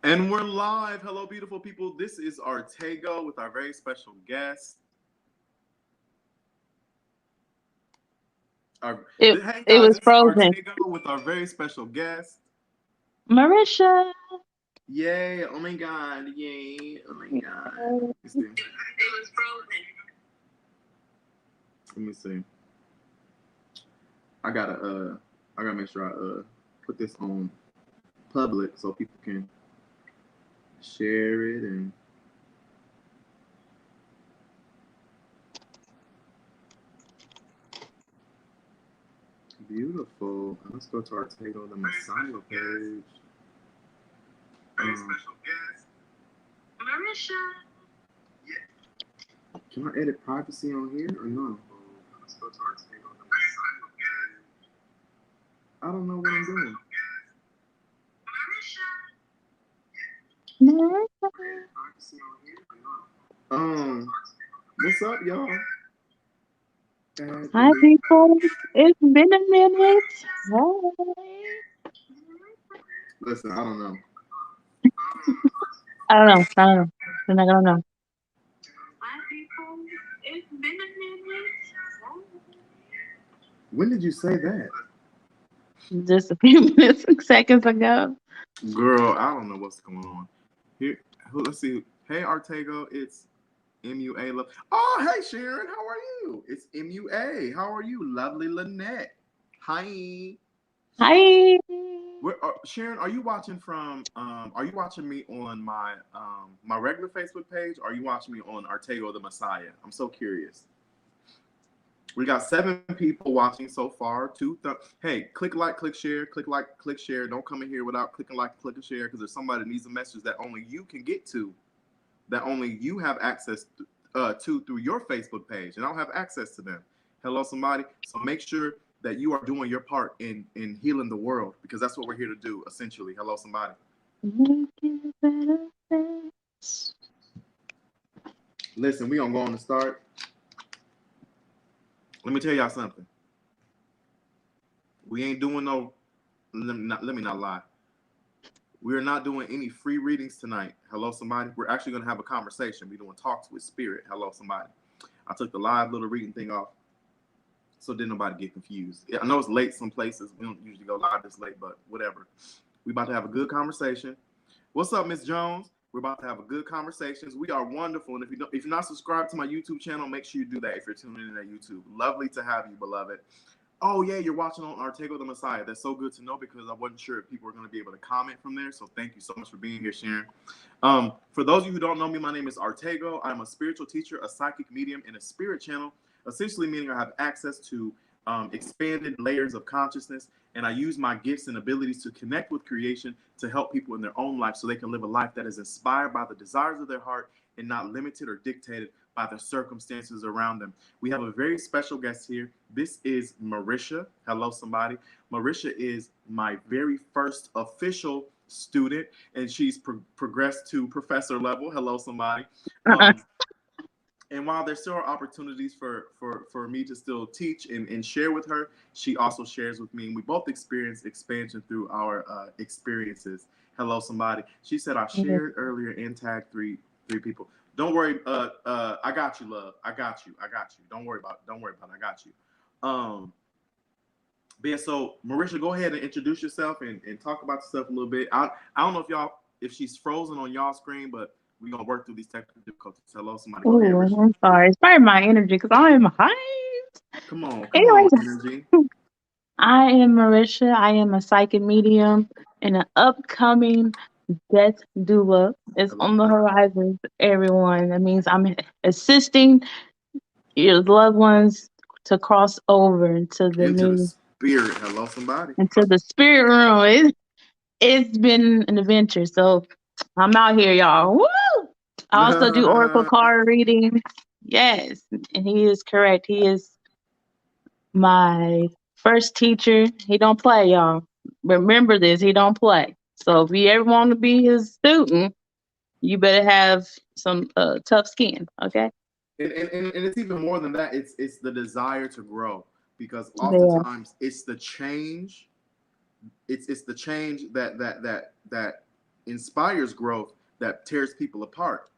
And we're live. Hello, beautiful people. This is Artego with our very special guest. It Hey it guys, was this is frozen. Artego with our very special guest. Marisha. Yay! Oh my god! Yay! Oh my god! Let me see. Let me see. I gotta I gotta make sure I put this on public so people can share it and beautiful. Let's go to Artego the Messiah page. Can I edit privacy on here or no? I don't know what I'm doing. What's up, y'all? Hi, people. It's been a minute. Hey. Listen, I don't know. I don't know. I don't know. We're not gonna know. When did you say that? Just a few minutes, seconds ago. Girl, I don't know what's going on. Here, let's see. Hey, Artego, it's MUA. Oh, hey, Sharon, how are you? It's MUA. How are you, lovely Lynette? Hi. Hi. Sharon, are you watching from? Are you watching me on my regular Facebook page? Or are you watching me on Artego the Messiah? I'm so curious. We got 7 people watching so far. Hey, click like, click share, click like, click share. Don't come in here without clicking like, click and share because there's somebody that needs a message that only you can get to, that only you have access to through your Facebook page, and I don't have access to them. Hello, somebody. So make sure that you are doing your part in healing the world because that's what we're here to do. Essentially, hello, somebody. Making a better place. Listen, we gonna go on to start. Let me tell y'all something. We ain't doing no. Let me not lie. We're not doing any free readings tonight. Hello, somebody. We're actually going to have a conversation. We're doing talks with spirit. Hello, somebody. I took the live little reading thing off so didn't nobody get confused. Yeah, I know it's late some places. We don't usually go live this late, but whatever. We about to have a good conversation. What's up, Miss Jones? We're about to have a good conversations. We are wonderful, and if you're not subscribed to my YouTube channel, make sure you do that. If you're tuning in at YouTube, lovely to have you, beloved. Oh yeah, you're watching on Artego the Messiah. That's so good to know because I wasn't sure if people were going to be able to comment from there. So thank you so much for being here, Sharon. For those of you who don't know me, my name is Artego. I'm a spiritual teacher, a psychic medium, and a spirit channel. Essentially, meaning I have access to expanded layers of consciousness, and I use my gifts and abilities to connect with creation to help people in their own life so they can live a life that is inspired by the desires of their heart and not limited or dictated by the circumstances around them. We have a very special guest here. This is Marisha. Hello, somebody. Marisha is my very first official student, and she's progressed to professor level. Hello, somebody. Uh-uh. And while there still are opportunities for me to still teach and share with her, she also shares with me, and we both experience expansion through our experiences. Hello, somebody. She said I shared earlier and tagged three people. Don't worry. I got you, love. I got you. I got you. Don't worry about it. Don't worry about it. I got you. But yeah, so Marisha, go ahead and introduce yourself and talk about yourself a little bit. I don't know if she's frozen on y'all screen, but we're gonna work through these technical difficulties. Hello, somebody. Go ahead, Ooh, Risha. I'm sorry. It's probably my energy because I am hyped. Come on, Anyways, energy. I am Marisha. I am a psychic medium and an upcoming death doula is Hello, on the somebody. horizon for everyone. That means I'm assisting your loved ones to cross over Into the spirit. Hello, somebody. into the spirit realm. It's been an adventure. So I'm out here, y'all. Woo! I also do oracle card readings. Yes, and he is correct. He is my first teacher. He don't play, y'all. Remember this. He don't play. So if you ever want to be his student, you better have some tough skin. Okay. And it's even more than that. It's the desire to grow because Yeah. oftentimes it's the change. It's the change that inspires growth that tears people apart.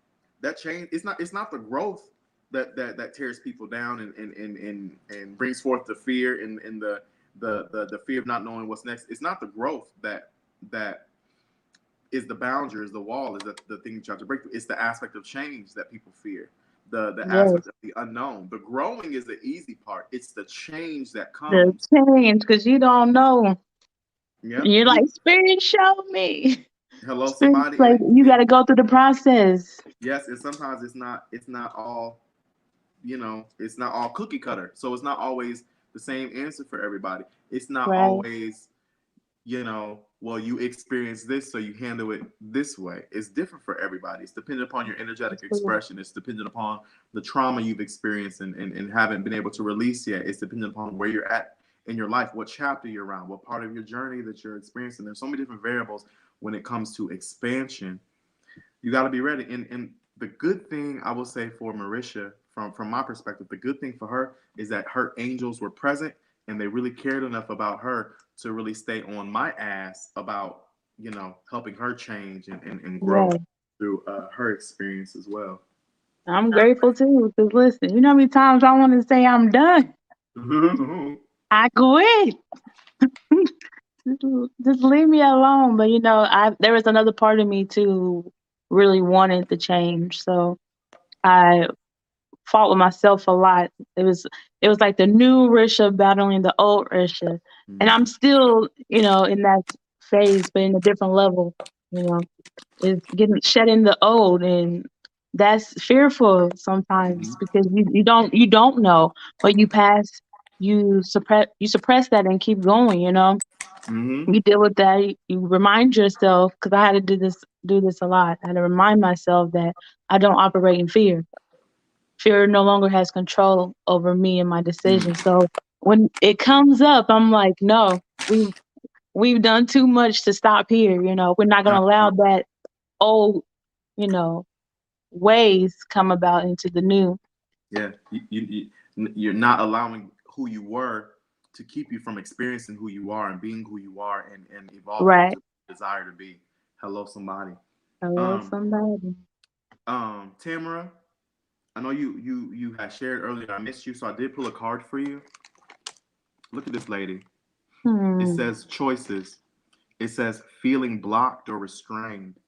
That change, it's not the growth that tears people down and brings forth the fear and the fear of not knowing what's next. It's not the growth that is the boundary, is the wall, is the thing you have to break through. It's the aspect of change that people fear. The Yes, aspect of the unknown. The growing is the easy part. It's the change that the comes. change, because you don't know. Yep. You're like, Spirit, show me. Hello, Spirit's somebody. like, you got to go through the process. Yes, and sometimes it's not all, it's not all cookie cutter. So it's not always the same answer for everybody. It's not Right. always, well, you experience this, so you handle it this way. It's different for everybody. It's dependent upon your energetic Absolutely. expression. It's dependent upon the trauma you've experienced and haven't been able to release yet. It's dependent upon where you're at in your life, what chapter you're on, what part of your journey that you're experiencing. There's so many different variables when it comes to expansion. You got to be ready. And the good thing I will say for Marisha, from my perspective, the good thing for her is that her angels were present and they really cared enough about her to really stay on my ass about helping her change and grow Yeah. through her experience as well. I'm grateful too. Because listen, you know how many times I want to say I'm done? I quit. Just leave me alone. But there was another part of me too who really wanted the change. So I fought with myself a lot. It was like the new Risha battling the old Risha. And I'm still, in that phase, but in a different level, you know. Is getting shedding the old, and that's fearful sometimes because you don't know, but you suppress that and keep going. Mm-hmm. You deal with that. You remind yourself, because I had to do this a lot. I had to remind myself that I don't operate in fear. Fear no longer has control over me and my decisions. So when it comes up, I'm like, no, we've done too much to stop here. We're not gonna allow that old, you know, ways come about into the new. Yeah, you're not allowing who you were to keep you from experiencing who you are and being who you are and evolving Right. into who you desire to be. Hello, somebody. Hello, Um, somebody. Tamara, I know you had shared earlier. I missed you, so I did pull a card for you. Look at this lady. It Hmm. says choices. It says feeling blocked or restrained.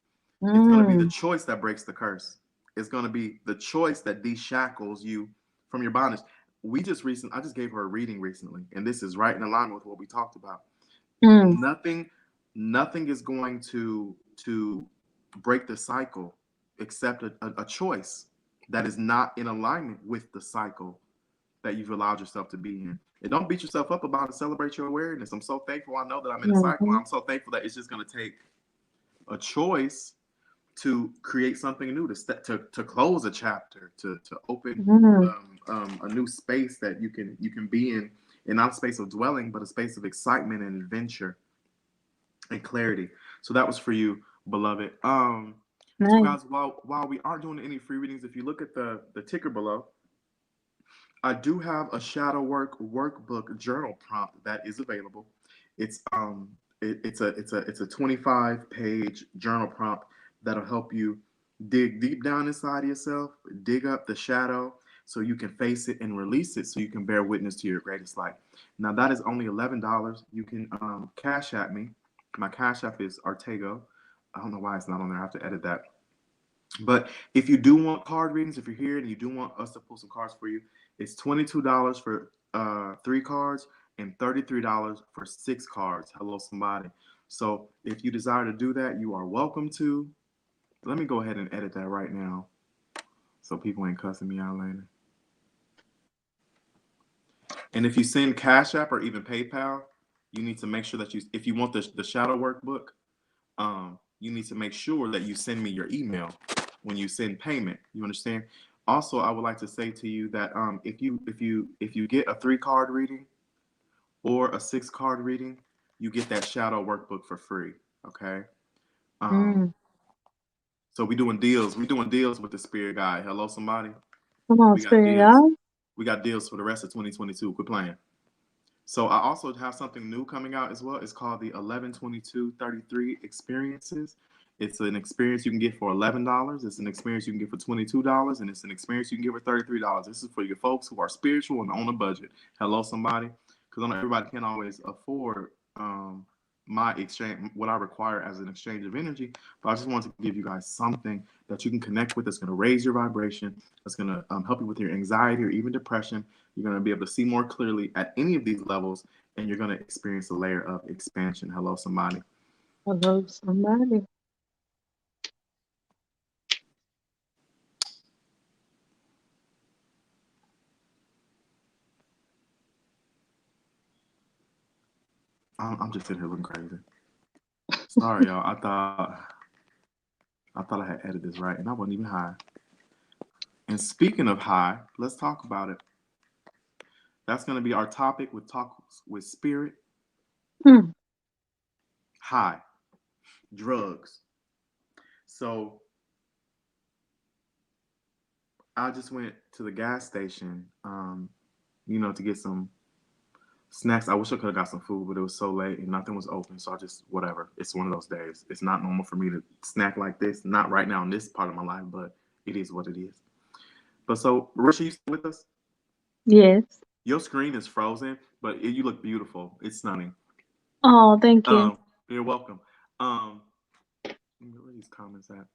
It's going to be the Mm. choice that breaks the curse. It's going to be the choice that deshackles you from your bondage. I just gave her a reading recently, and this is right in alignment with what we talked about. Mm. Nothing is going to break the cycle except a choice that is not in alignment with the cycle that you've allowed yourself to be in. And don't beat yourself up about it. Celebrate your awareness. I'm so thankful. I know that I'm in a cycle. Mhm. I'm so thankful that it's just going to take a choice to create something new, to close a chapter, to open Mm. a new space that you can be in, and not a space of dwelling, but a space of excitement and adventure and clarity. So that was for you, beloved. So Nice. guys, while we aren't doing any free readings, if you look at the ticker below, I do have a shadow work workbook journal prompt that is available. It's a 25-page journal prompt that'll help you dig deep down inside yourself, dig up the shadow so you can face it and release it so you can bear witness to your greatest light. Now that is only $11. You can cash at me. My cash app is Artego. I don't know why it's not on there. I have to edit that. But if you do want card readings, if you're here and you do want us to pull some cards for you, it's $22 for 3 cards and $33 for 6 cards. Hello, somebody. So if you desire to do that, you are welcome to. Let me go ahead and edit that right now so people ain't cussing me out later. And if you send Cash App or even PayPal, you need to make sure that if you want the shadow workbook, you need to make sure that you send me your email when you send payment. You understand? Also, I would like to say to you that if you get a 3-card reading or a 6-card reading, you get that shadow workbook for free. Okay. Um, Mm. so we doing deals. We doing deals with the Spirit Guide. Hello, somebody. Come on, We got Spirit, deals. y'all. We got deals for the rest of 2022. Quit playing. So I also have something new coming out as well. It's called the 11/22/33 experiences. It's an experience you can get for $11. It's an experience you can get for $22, and it's an experience you can get for $33. This is for your folks who are spiritual and on a budget. Hello, somebody, because I know everybody can't always afford my exchange, what I require as an exchange of energy. But I just wanted to give you guys something that you can connect with. That's going to raise your vibration. That's going to help you with your anxiety or even depression. You're going to be able to see more clearly at any of these levels, and you're going to experience a layer of expansion. Hello, somebody. Hello, somebody. I'm just sitting here looking crazy. Sorry, y'all. I thought I had edited this right, and I wasn't even high. And speaking of high, let's talk about it. That's going to be our topic with Talks with Spirit. High, drugs. So I just went to the gas station, to get some snacks. I wish I could have got some food, but it was so late and nothing was open. So I just, whatever. It's one of those days. It's not normal for me to snack like this. Not right now in this part of my life, but it is what it is. But so, Risha, you still with us? Yes. Your screen is frozen, but you look beautiful. It's stunning. Oh, thank you. You're welcome. Where are these comments at?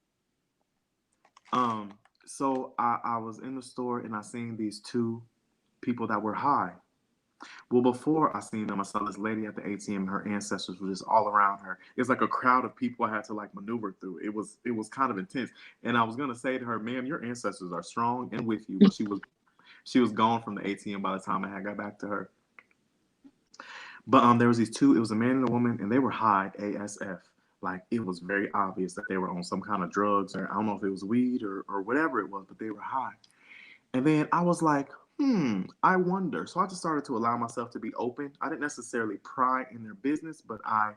So I was in the store and I seen these two people that were high. Well, before I seen them, I saw this lady at the ATM and her ancestors were just all around her. It's like a crowd of people I had to like maneuver through. It was kind of intense. And I was gonna say to her, ma'am, your ancestors are strong and with you, but she was gone from the ATM by the time I had got back to her. But there was these two, it was a man and a woman, and they were high ASF. Like it was very obvious that they were on some kind of drugs, or I don't know if it was weed or whatever it was, but they were high. And then I was like, I wonder. So I just started to allow myself to be open. I didn't necessarily pry in their business, but I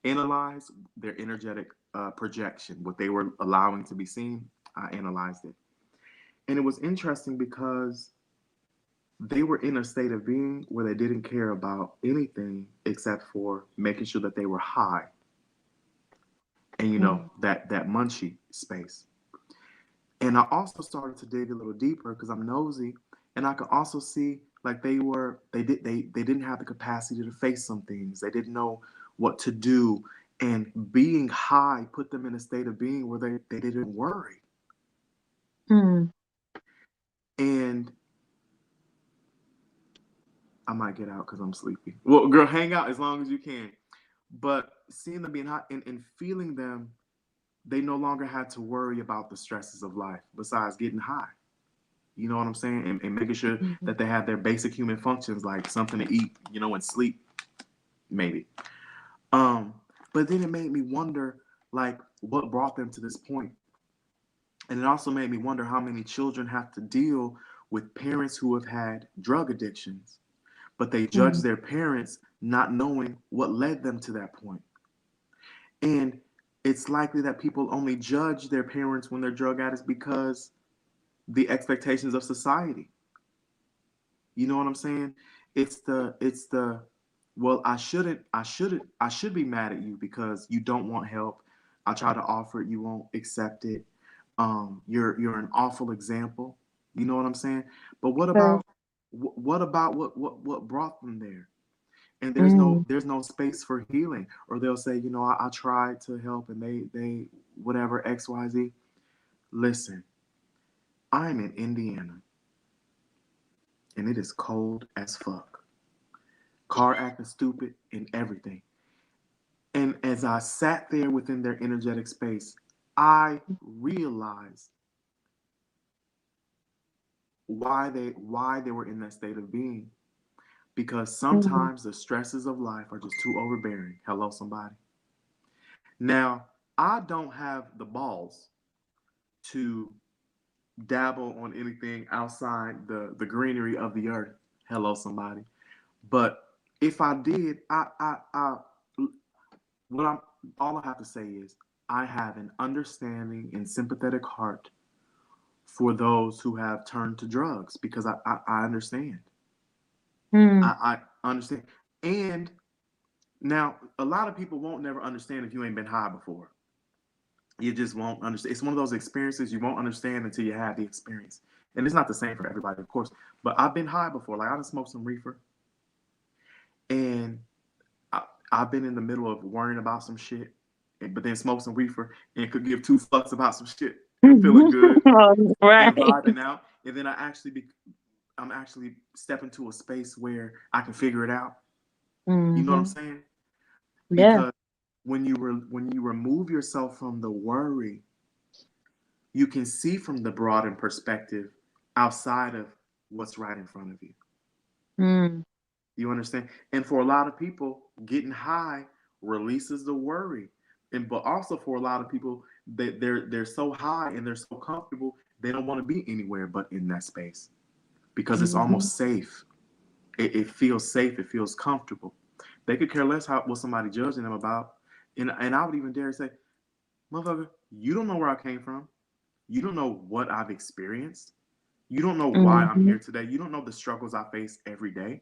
analyzed their energetic projection, what they were allowing to be seen. I analyzed it. And it was interesting because they were in a state of being where they didn't care about anything except for making sure that they were high. And that munchy space. And I also started to dig a little deeper because I'm nosy, and I could also see like they didn't have the capacity to face some things. They didn't know what to do, and being high put them in a state of being where they didn't worry. And I might get out because I'm sleepy. Well, girl, hang out as long as you can. But seeing them being high and feeling them, they no longer had to worry about the stresses of life besides getting high. You know what I'm saying? And making sure that they have their basic human functions like something to eat, and sleep, maybe. But then it made me wonder, like, what brought them to this point? And it also made me wonder how many children have to deal with parents who have had drug addictions, but they judge their parents not knowing what led them to that point. And it's likely that people only judge their parents when they're drug addicts because the expectations of society. You know what I'm saying? It's the well, I should be mad at you because you don't want help. I try to offer it, you won't accept it. You're an awful example. You know what I'm saying? But what about what brought them there? And there's no space for healing. Or they'll say, I tried to help and they whatever XYZ. Listen, I'm in Indiana and it is cold as fuck. Car acting stupid and everything. And as I sat there within their energetic space, I realized why they were in that state of being. Because sometimes the stresses of life are just too overbearing. Hello, somebody. Now, I don't have the balls to dabble on anything outside the greenery of the earth. Hello, somebody. But if I did, all I have to say is I have an understanding and sympathetic heart for those who have turned to drugs because I understand. I understand. And now a lot of people won't never understand if you ain't been high before. You just won't understand. It's one of those experiences you won't understand until you have the experience. And it's not the same for everybody, of course. But I've been high before. Like I done smoked some reefer, and I, I've been in the middle of worrying about some shit, but then smoke some reefer and could give two fucks about some shit and feeling good and Right. vibing out. And then I'm actually stepping to a space where I can figure it out. You know what I'm Hmm. saying? Yeah. Because when you remove yourself from the worry, you can see from the broadened perspective outside of what's right in front of you. Mm. You understand? And for a lot of people, getting high releases the worry. And but also for a lot of people, they're so high and they're so comfortable, they don't want to be anywhere but in that space because it's Hmm. almost safe. It feels safe. It feels comfortable. They could care less what somebody judging them about. And I would even dare say, motherfucker, you don't know where I came from. You don't know what I've experienced. You don't know why I'm Hmm. here today. You don't know the struggles I face every day.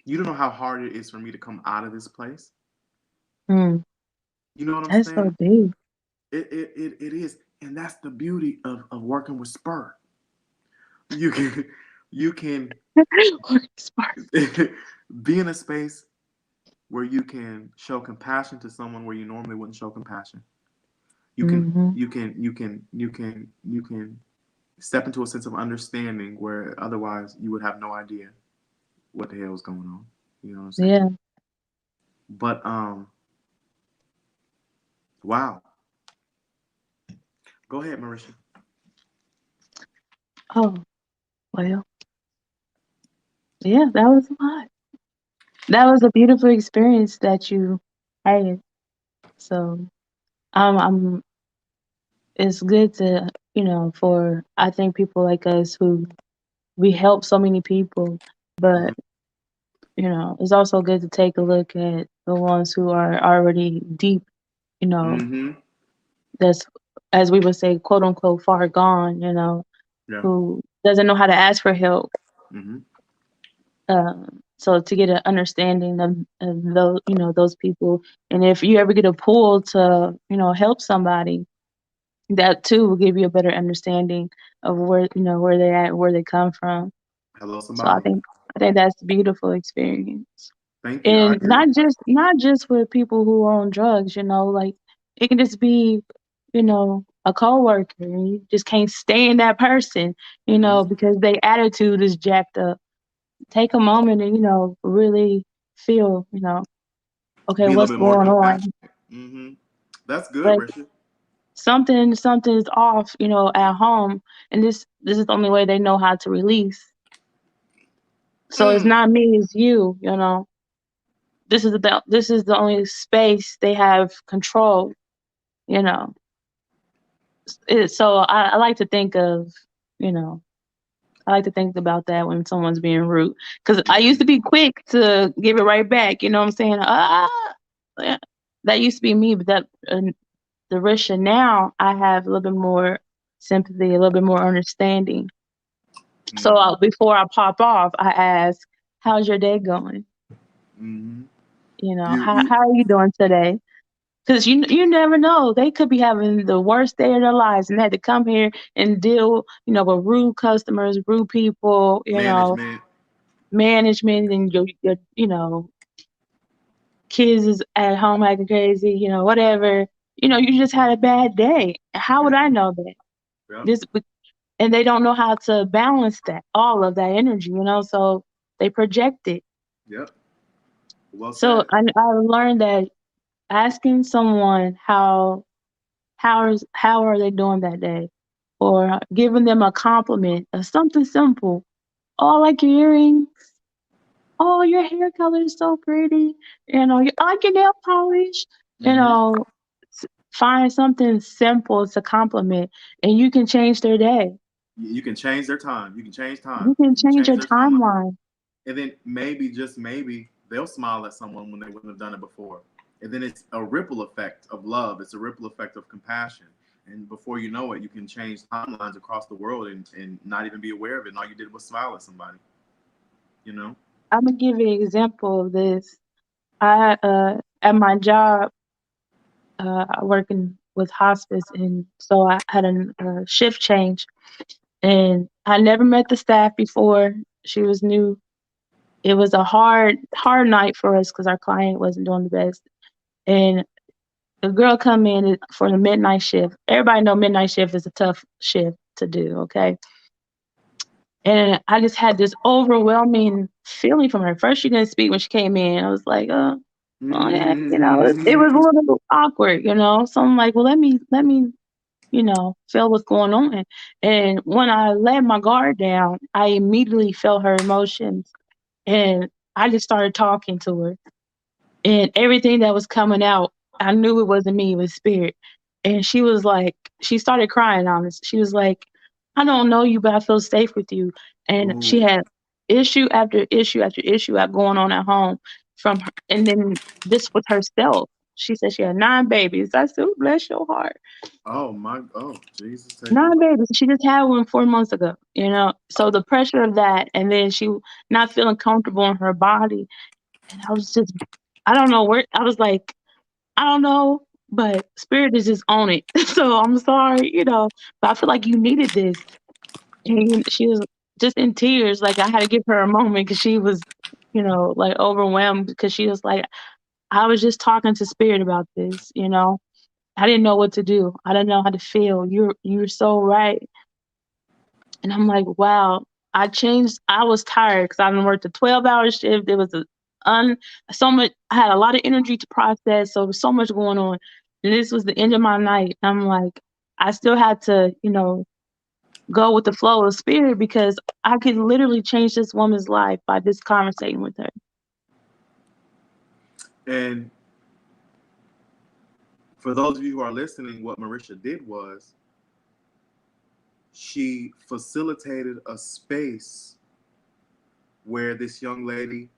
You don't know how hard it is for me to come out of this place. Mm. You know what I'm That's so saying? deep. It is. And that's the beauty of working with Spur. You can you can Spark. be in a space where you can show compassion to someone where you normally wouldn't show compassion. You can Hmm. you can step into a sense of understanding where otherwise you would have no idea what the hell is going on. You know what I'm saying? Yeah. But wow. Go ahead, Marisha. Oh, well, yeah, that was a lot. That was a beautiful experience that you had. So, I'm it's good to, for I think people like us who we help so many people, Mm-hmm. but it's also good to take a look at the ones who are already deep, you know, Mm-hmm. that's as we would say, quote unquote, far gone, Yeah. who doesn't know how to ask for help. Mm-hmm. So to get an understanding of those, those people, and if you ever get a pull to, help somebody, that too will give you a better understanding of where they're at, where they come from. Hello, So I somebody. think I think that's a beautiful experience. Thank you. I And agree. not just with people who are on drugs, like it can just be, a coworker and you just can't stand that person, Mm-hmm. because their attitude is jacked up. Take a moment and, really feel, okay, Be a what's little bit more going compassionate. on? Mm-hmm. That's good, Like Richard. something's off, at home, and this is the only way they know how to release. So it's Mm. not me, it's you, this is the only space they have control, you know. So I like to think of, you know, I like to think about that when someone's being rude, because I used to be quick to give it right back. You know what I'm saying? Yeah. That used to be me, but the Risha now, I have a little bit more sympathy, a little bit more understanding. So Mm-hmm. before I pop off, I ask, "How's your day going? Mm-hmm. How You how are you doing today?" Because you never know. They could be having the worst day of their lives and had to come here and deal, with rude customers, rude people, management. management, and your kids is at home acting crazy, whatever. You just had a bad day. How would Yeah. I know that? Yep. This and they don't know how to balance that, all of that energy, so they project it. Yep. Well So said. I learned that asking someone how are they doing that day, or giving them a compliment or something simple. Oh, I like your earrings. Oh, your hair color is so pretty. I like your nail polish. You Mm-hmm. know, find something simple to compliment, and you can change their day. You can change their time. You can change time. You can You can change change your their timeline. timeline. And then maybe, just maybe, they'll smile at someone when they wouldn't have done it before. And then it's a ripple effect of love. It's a ripple effect of compassion. And before you know it, you can change timelines across the world and not even be aware of it. And all you did was smile at somebody, you know? I'm gonna give you an example of this. I at my job, I work in with hospice, and so I had a shift change, and I never met the staff before. She was new. It was a hard night for us because our client wasn't doing the best, and the girl come in for the midnight shift. Everybody know midnight shift is a tough shift to do, okay? And I just had this overwhelming feeling from her. First, she didn't speak when she came in. I was like, oh yeah, it was a little awkward, So I'm like, well, let me, feel what's going on. And when I let my guard down, I immediately felt her emotions, and I just started talking to her. And everything that was coming out, I knew it wasn't me, it was spirit. And she was like, she started crying on us. She was like, I don't know you, but I feel safe with you. And she Ooh. had issue after issue after issue going on at home from her. And then this was herself. She said she had 9 babies. I said, "Oh, bless your heart." Oh, Jesus, thank you, 9 Lord. babies. She just had one 4 months ago. So the pressure of that, and then she not feeling comfortable in her body. And I was just, I don't know where, I was like, I don't know, but spirit is just on it. So I'm sorry, but I feel like you needed this. And she was just in tears. Like I had to give her a moment because she was, like overwhelmed because she was like, I was just talking to spirit about this. I didn't know what to do. I didn't know how to feel. You're so right. And I'm like, wow, I changed. I was tired because I've been worked a 12-hour shift. It was so much. I had a lot of energy to process. So there was so much going on. And this was the end of my night. I'm like, I still had to, go with the flow of spirit because I could literally change this woman's life by just conversating with her. And for those of you who are listening, what Marisha did was she facilitated a space where this young lady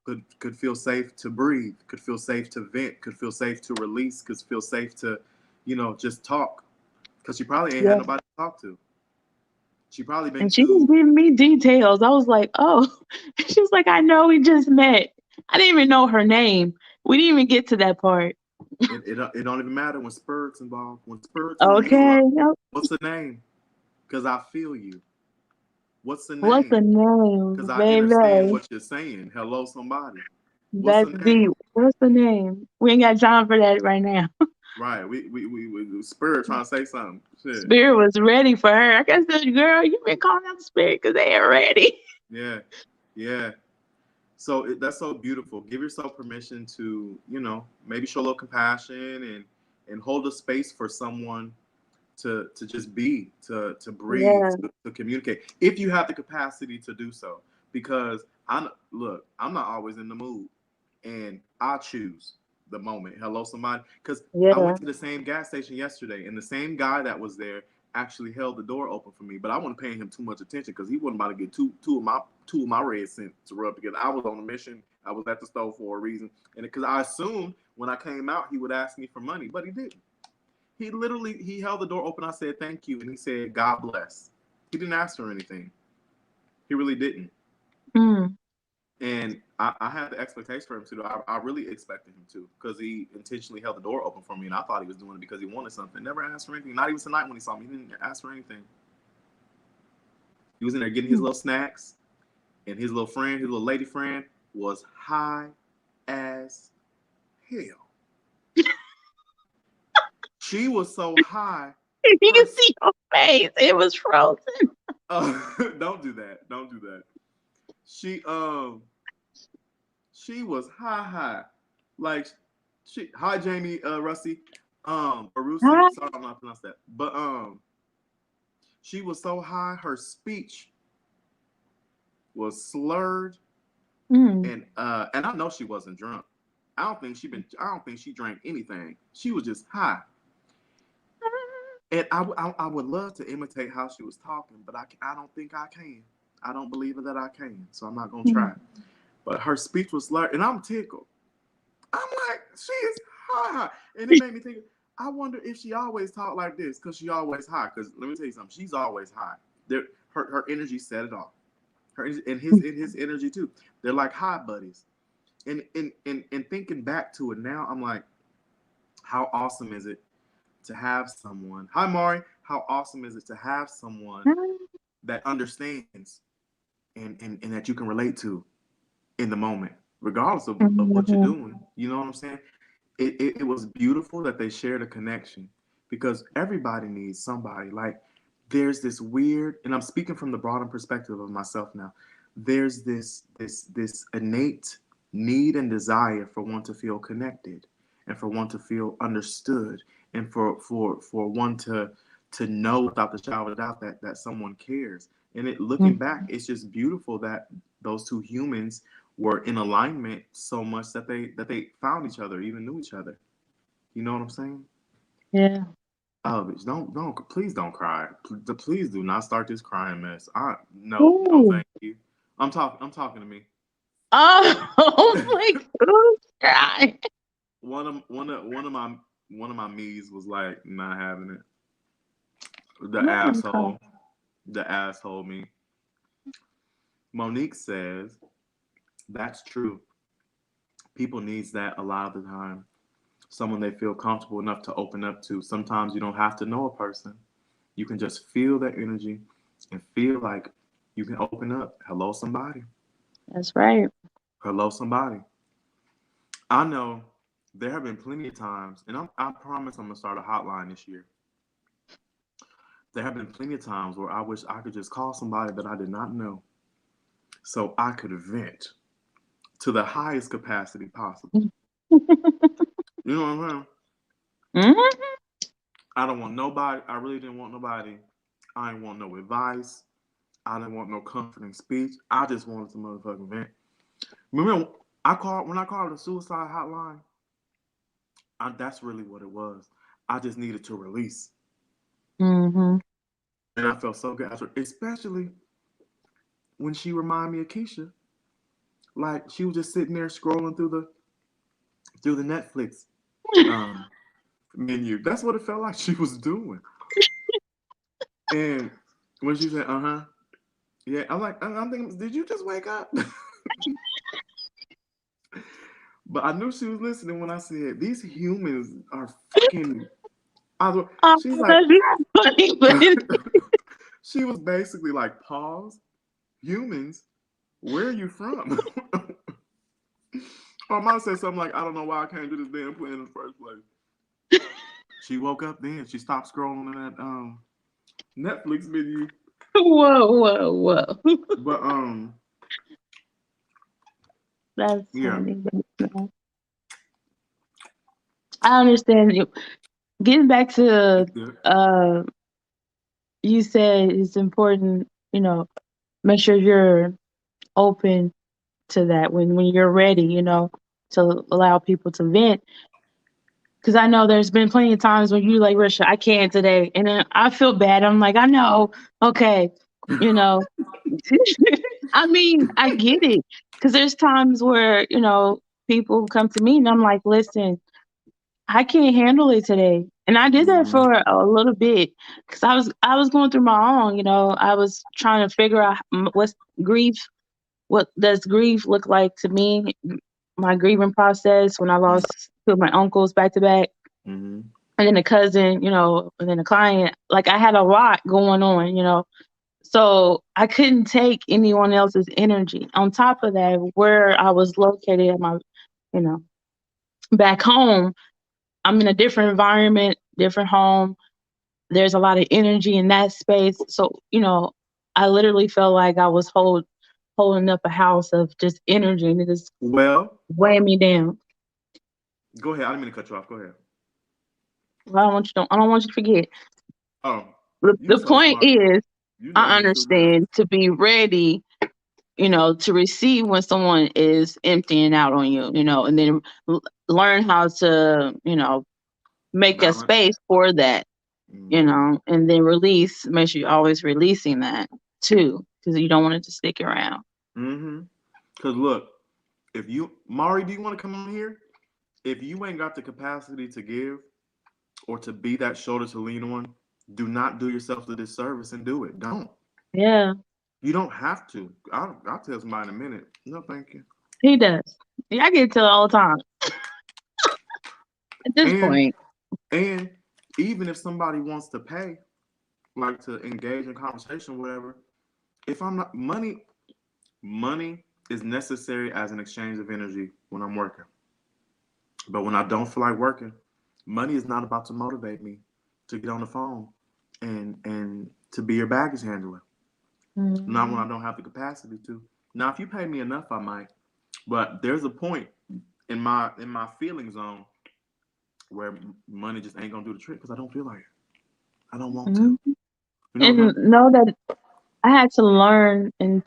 could feel safe to breathe, could feel safe to vent, could feel safe to release, could feel safe to, just talk. Because she probably ain't had Yeah. nobody to talk to. She probably been And she was too. giving me details. I was like, oh, she was like, I know we just met. I didn't even know her name. We didn't even get to that part. It don't even matter when spirits involved. When spirits in the middle, Okay. Yep. what's the name? Because I feel you. What's the What's the name? Because name, I understand baby? what you're saying. Hello, somebody. What's That's the deep. name? What's the name? We ain't got time for that right now. Right. We spirit trying to say something. Shit. Spirit was ready for her. I guess, girl, you been calling out the spirit because they ain't ready. Yeah. Yeah. So that's so beautiful. Give yourself permission to, maybe show a little compassion and hold a space for someone to just be, to breathe, Yeah. to communicate, if you have the capacity to do so. Because I'm not always in the mood, and I choose the moment. Hello, somebody. Because I Yeah. went to the same gas station yesterday, and the same guy that was there actually held the door open for me. But I wasn't paying him too much attention because he wasn't about to get two of my red cents to rub together. I was on a mission. I was at the store for a reason, and because I assumed when I came out he would ask me for money, but he didn't. He held the door open. I said thank you, and he said God bless. He didn't ask for anything. He really didn't. Mm. And I had the expectation for him to. I really expected him to, because he intentionally held the door open for me, and I thought he was doing it because he wanted something. Never asked for anything. Not even tonight when he saw me. He didn't ask for anything. He was in there getting his little snacks, and his little friend, his little lady friend, was high as hell. She was so high. You Her can see your face. It was frozen. don't do that. Don't do that. She was high. Like hi Jamie Rusty. Barusi. Huh? Sorry I'm not pronouncing that. But she was so high her speech was slurred, Mm. and I know she wasn't drunk. I don't think she drank anything. She was just high. And I would love to imitate how she was talking, but I don't think I can. I don't believe that I can, so I'm not gonna try. Mm. But her speech was slurred, and I'm tickled. I'm like, she is high. And it made me think, I wonder if she always talked like this, because she always high. Because let me tell you something, she's always high. Her energy set it off. His energy too. They're like high buddies. And thinking back to it now, I'm like, how awesome is it to have someone. Hi, Mari. How awesome is it to have someone that understands and that you can relate to in the moment, regardless of what you're doing. You know what I'm saying? It was beautiful that they shared a connection because everybody needs somebody. Like there's this weird, and I'm speaking from the broader perspective of myself now. There's this innate need and desire for one to feel connected and for one to feel understood and for one to know without the shadow of a doubt that someone cares. And it looking back, it's just beautiful that those two humans were in alignment so much that they found each other, even knew each other. You know what I'm saying? Yeah. Oh, bitch, please don't cry. Please do not start this crying mess. No, thank you. I'm talking to me. Oh my God. One of my me's was like not having it. The asshole me. Monique says that's true. People needs that a lot of the time. Someone they feel comfortable enough to open up to. Sometimes you don't have to know a person. You can just feel that energy and feel like you can open up. Hello, somebody. That's right. Hello, somebody. I know there have been plenty of times, and I promise I'm going to start a hotline this year. There have been plenty of times where I wish I could just call somebody that I did not know so I could vent to the highest capacity possible. You know what I'm saying? Mm-hmm. I don't want nobody. I really didn't want nobody. I didn't want no advice. I didn't want no comforting speech. I just wanted to motherfucking vent. Remember, when I called the suicide hotline. That's really what it was. I just needed to release, Mm-hmm. and I felt so good after, especially when she reminded me of Keisha. Like she was just sitting there scrolling through the Netflix menu. That's what it felt like she was doing. And when she said, yeah, I'm thinking, did you just wake up? But I knew she was listening when I said, these humans are fucking. She's like, she was basically like, pause, humans, where are you from? Or I might have said something like, I don't know why I can't do this damn plan in the first place. She woke up then. She stopped scrolling in that Netflix menu. Whoa. But That's yeah. funny. I understand you. Getting back to you said it's important, make sure you're open to that when you're ready, to allow people to vent. Because I know there's been plenty of times when you like, Risha, I can't today. And then I feel bad. I'm like, I know. Okay. I mean, I get it. Because there's times where, people come to me and I'm like, listen, I can't handle it today. And I did that for a little bit because I was going through my own, I was trying to figure out what does grief look like to me, my grieving process when I lost two of my uncles back to back. Mm-hmm. And then a cousin, and then a client. Like I had a lot going on, so I couldn't take anyone else's energy. On top of that, where I was located at my, back home, I'm in a different environment, different home. There's a lot of energy in that space. So, I literally felt like I was holding up a house of just energy and it just weighing me down. Go ahead. I didn't mean to cut you off. Go ahead. I don't want you to forget. Oh. The point is, I understand to be ready, to receive when someone is emptying out on you, and then learn how to, make a space for that, and then release. Make sure you're always releasing that too, because you don't want it to stick around. Because look, Mari, do you want to come on here? If you ain't got the capacity to give or to be that shoulder to lean on, do not do yourself the disservice and do it. Don't. Yeah. You don't have to. I'll tell somebody in a minute. No, thank you. He does. Yeah, I get to all the time. At this point. And even if somebody wants to pay, like to engage in conversation, whatever, if I'm not money is necessary as an exchange of energy when I'm working. But when I don't feel like working, money is not about to motivate me to get on the phone and to be your baggage handler. Not when I don't have the capacity to. Now, if you pay me enough, I might. But there's a point in my feeling zone where money just ain't gonna do the trick because I don't feel like it. I don't want to. Mhm. You know what I'm And saying? know that I had to learn and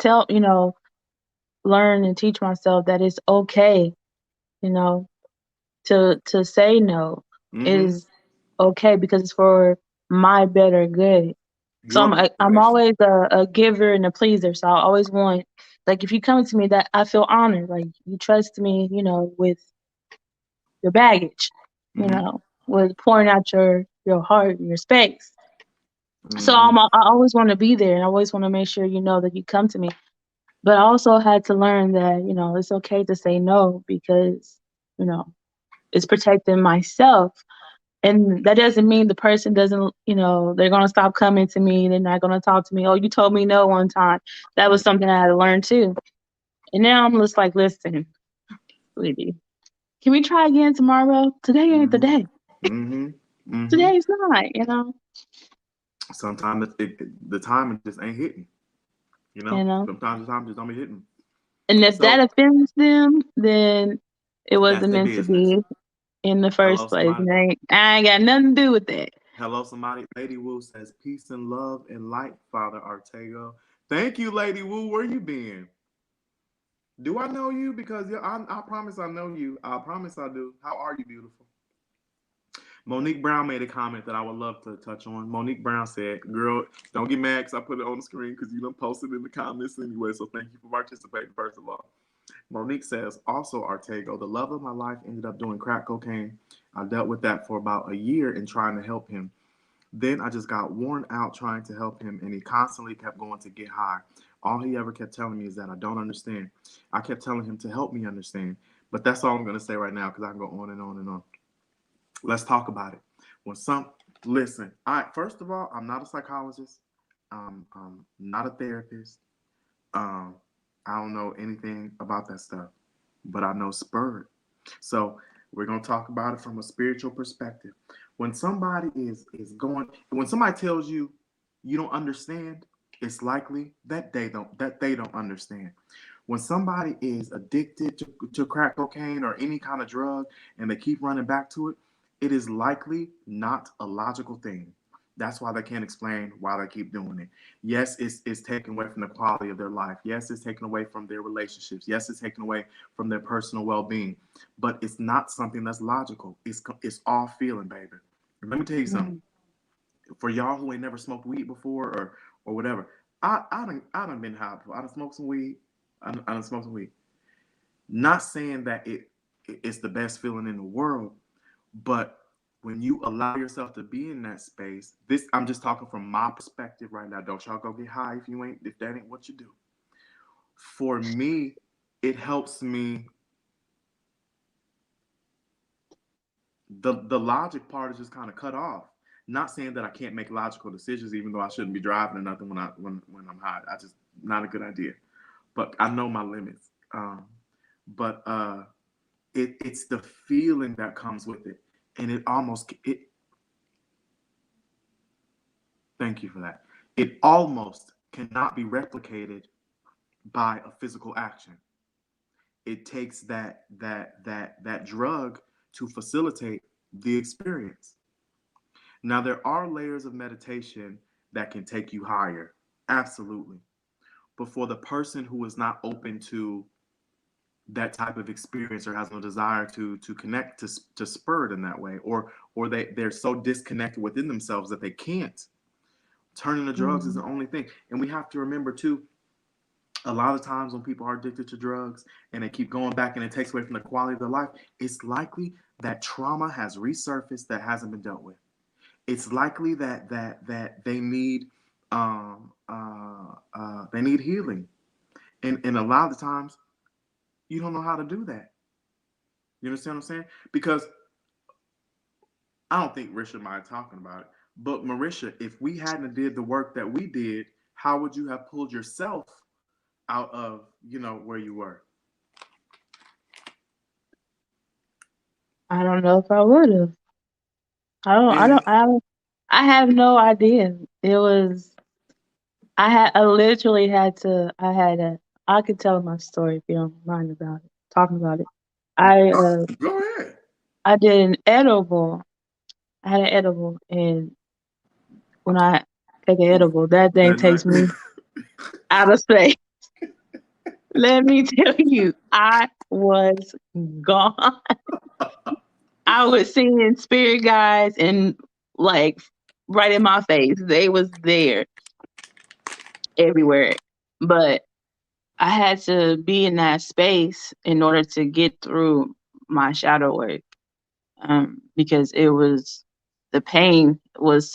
learn and teach myself that it's okay, you know, to say no Mm-hmm. is okay because it's for my better good. So Your I'm preservation. always a giver and a pleaser. So I always want, like, if you come to me, that I feel honored, like you trust me, with your baggage, Mm-hmm. with pouring out your heart and your space. So Mm-hmm. I always want to be there, and I always want to make sure that you come to me. But I also had to learn that it's okay to say no because you know it's protecting myself. And that doesn't mean the person doesn't, they're going to stop coming to me. They're not going to talk to me. Oh, you told me no one time. That was something I had to learn too. And now I'm just like, listen, sweetie, can we try again tomorrow? Today ain't the Mm-hmm. day. Mm-hmm. Mm-hmm. Today's not. Sometimes the time just ain't hitting. You know. Sometimes the time just don't be hitting. And if that So offends them, then it that's wasn't their meant to business. be in the Hello, first place. somebody. And I ain't got nothing to do with that. Hello, somebody. Lady Wu says, peace and love and light, Father Artego. Thank you, Lady Wu. Where you been? Do I know you? Because yeah, I promise I know you. I promise I do. How are you, beautiful? Monique Brown made a comment that I would love to touch on. Monique Brown said, girl, don't get mad because I put it on the screen because you done posted in the comments anyway. So thank you for participating, first of all. Monique says, also Artego, the love of my life ended up doing crack cocaine. I dealt with that for about a year and trying to help him. Then I just got worn out trying to help him, and he constantly kept going to get high. All he ever kept telling me is that I don't understand. I kept telling him to help me understand. But that's all I'm going to say right now because I can go on and on and on. Let's talk about it. When some listen, first of all, I'm not a psychologist. I'm not a therapist. Um, I don't know anything about that stuff, but I know Spurred. So we're gonna talk about it from a spiritual perspective. When somebody when somebody tells you you don't understand, it's likely that they don't understand. When somebody is addicted to crack cocaine or any kind of drug and they keep running back to it, it is likely not a logical thing. That's why they can't explain why they keep doing it. Yes, it's taken away from the quality of their life. Yes, it's taken away from their relationships. Yes, it's taken away from their personal well-being. But it's not something that's logical. It's all feeling, baby. Let me tell you something. Mm. For y'all who ain't never smoked weed before or whatever, I done been high before. I done smoked some weed. I done smoked some weed. Not saying that it's the best feeling in the world, but when you allow yourself to be in that space, this I'm just talking from my perspective right now. Don't y'all go get high if that ain't what you do. For me, it helps me. The logic part is just kind of cut off. Not saying that I can't make logical decisions, even though I shouldn't be driving or nothing when I'm high. I just not a good idea. But I know my limits. But it's the feeling that comes with it, and it almost it. Thank you for that. It almost cannot be replicated by a physical action. It takes that drug to facilitate the experience. Now there are layers of meditation that can take you higher. Absolutely. But for the person who is not open to that type of experience or has no desire to connect to Spurred in that way, or they're so disconnected within themselves that they can't, turning to drugs is the Mm. only thing. And we have to remember too, a lot of times when people are addicted to drugs and they keep going back and it takes away from the quality of their life, it's likely that trauma has resurfaced that hasn't been dealt with. It's likely that they need healing, and a lot of the times you don't know how to do that. You understand what I'm saying? Because I don't think Risha mind talking about it. But Marisha, if we hadn't did the work that we did, how would you have pulled yourself out of, where you were? I don't know if I would have. And I have no idea. It was, I literally had to, I could tell my story if you don't mind about it, talking about it. I, uh, go ahead. I did an edible. I had an edible, and when I take an edible, that thing That night. takes me out of space. Let me tell you, I was gone. I was seeing spirit guides and like right in my face. They was there everywhere. But I had to be in that space in order to get through my shadow work. Because the pain was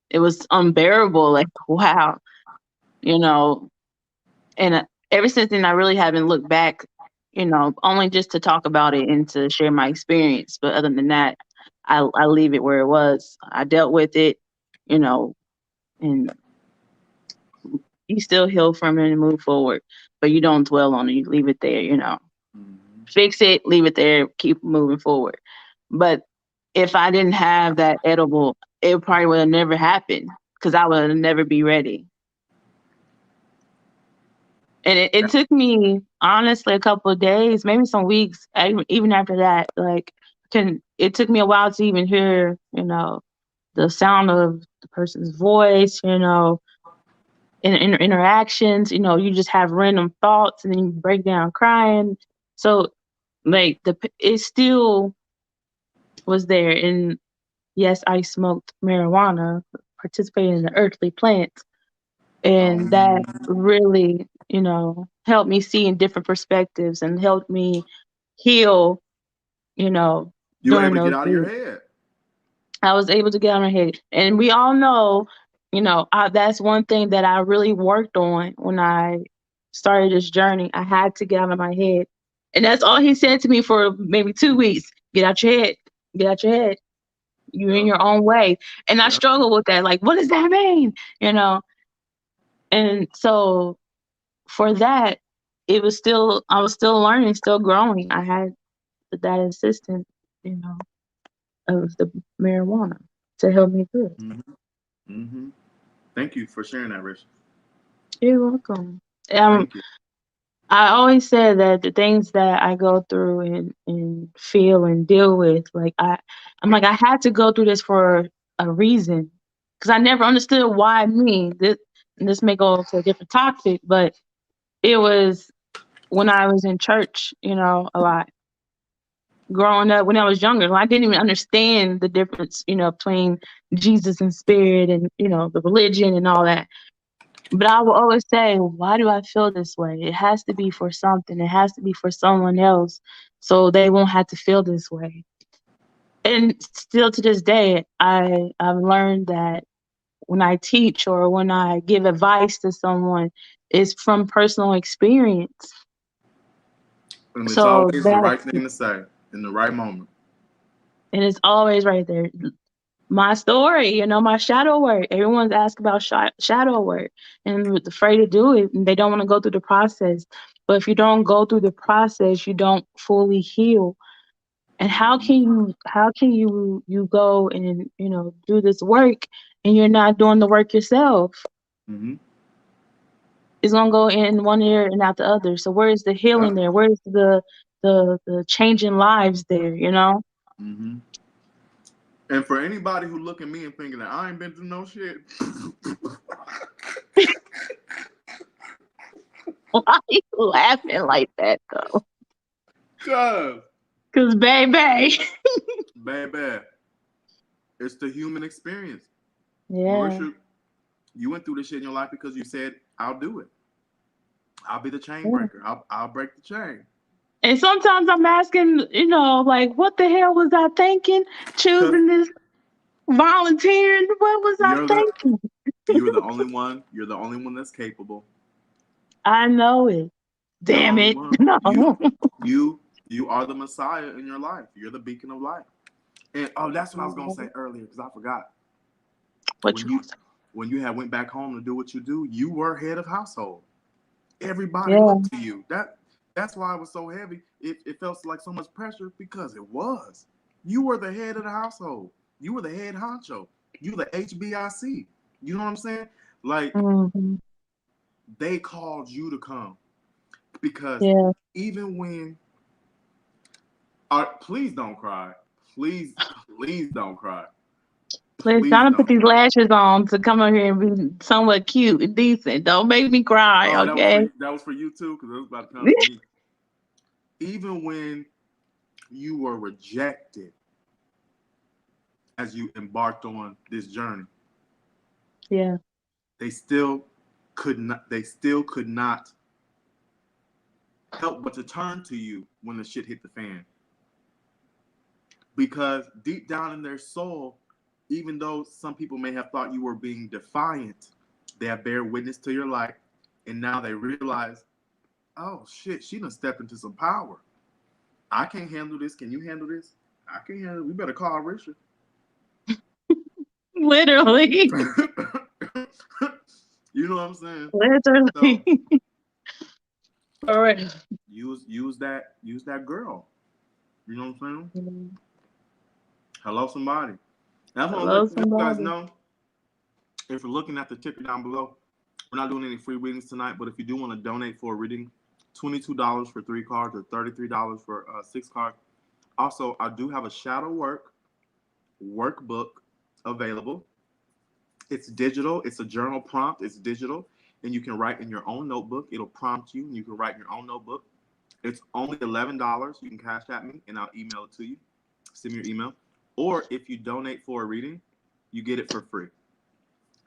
it was unbearable. Like, wow, you know, and ever since then, I really haven't looked back, only just to talk about it and to share my experience. But other than that, I leave it where it was. I dealt with it, you know, and you still heal from it and move forward, but you don't dwell on it. You leave it there. Mm-hmm. Fix it, leave it there, keep moving forward. But if I didn't have that edible, it probably would have never happened because I would never be ready. And it took me honestly a couple of days, maybe some weeks, even after that. Like, it took me a while to even hear, the sound of the person's voice, in interactions. You just have random thoughts and then you break down crying. So, like, it still was there. And yes, I smoked marijuana, participated in the earthly plants, and that really, helped me see in different perspectives and helped me heal, you know, You were during able to get those out of your weeks. head. I was able to get on my head. And we all know, that's one thing that I really worked on when I started this journey. I had to get out of my head. And that's all he said to me for maybe 2 weeks. Get out your head. Get out your head. You're in Yep. your own way. And I Yep. struggle with that. Like, what does that mean? You know? And so for that, I was still learning, still growing. I had that assistant, you know, of the marijuana to help me through it. Mm-hmm. Mm-hmm. Thank you for sharing that, Rich. You're welcome. Thank you. I always said that the things that I go through and feel and deal with, like I'm like, I had to go through this for a reason, because I never understood why me. This may go to a different topic, but it was when I was in church, a lot growing up when I was younger. I didn't even understand the difference, between Jesus and spirit and, the religion and all that. But I will always say, why do I feel this way? It has to be for something. It has to be for someone else so they won't have to feel this way. And still to this day, I've learned that when I teach or when I give advice to someone, it's from personal experience. And it's So always the right that's, thing to say in the right moment. and it's always right there. My story, my shadow work. Everyone's asked about shadow work and afraid to do it, and they don't want to go through the process. But if you don't go through the process, you don't fully heal. And how can you go and do this work and you're not doing the work yourself? Mm-hmm. It's gonna go in one ear and out the other. So where's the healing Yep. there? Where's the changing lives there? Mm-hmm. And for anybody who look at me and thinking that I ain't been through no shit, Why are you laughing like that though? cuz, Cause baby. baby, it's the human experience. Yeah. Marisha, you went through this shit in your life because you said, I'll do it. I'll be the chain Yeah. breaker. I'll break the chain. And sometimes I'm asking, like, what the hell was I thinking? Cause Choosing this, volunteering. What was I you're the thinking? you're the only one. You're the only one that's capable. I know it. You're the Damn only it. one. No. You are the Messiah in your life. You're the beacon of light. And that's what I was gonna say earlier because I forgot. What you When you had went back home to do what you do, you were head of household. Everybody Yeah. looked to you. That's why it was so heavy. It felt like so much pressure because it was. You were the head of the household. You were the head honcho. You were the HBIC. You know what I'm saying? Like Mm-hmm. they called you to come because Yeah. even when please don't cry. Please don't cry. Let's Please trying to put don't. these lashes on to come over here and be somewhat cute and decent. Don't make me cry, Oh, okay? that was for you too, because it was about to come to me. Even when you were rejected as you embarked on this journey, Yeah. they still could not help but to turn to you when the shit hit the fan. Because deep down in their soul, even though some people may have thought you were being defiant, they have bear witness to your life, and now they realize, oh shit, she done stepped into some power. I can't handle this. Can you handle this? I can't handle it. We better call Richard. Literally. You know what I'm saying? Literally. So, for real. use that girl. You know what I'm saying? Mm-hmm. Hello, somebody. That's what I Hello, want to let you guys somebody. know. If you're looking at the ticker down below, we're not doing any free readings tonight, but if you do want to donate for a reading, $22 for 3 cards or $33 for 6 cards. Also, I do have a shadow workbook available. It's digital. It's a journal prompt. It's digital, and you can write in your own notebook. It'll prompt you, and you can write in your own notebook. It's only $11. You can cash at me, and I'll email it to you. Send me your email. Or if you donate for a reading, you get it for free.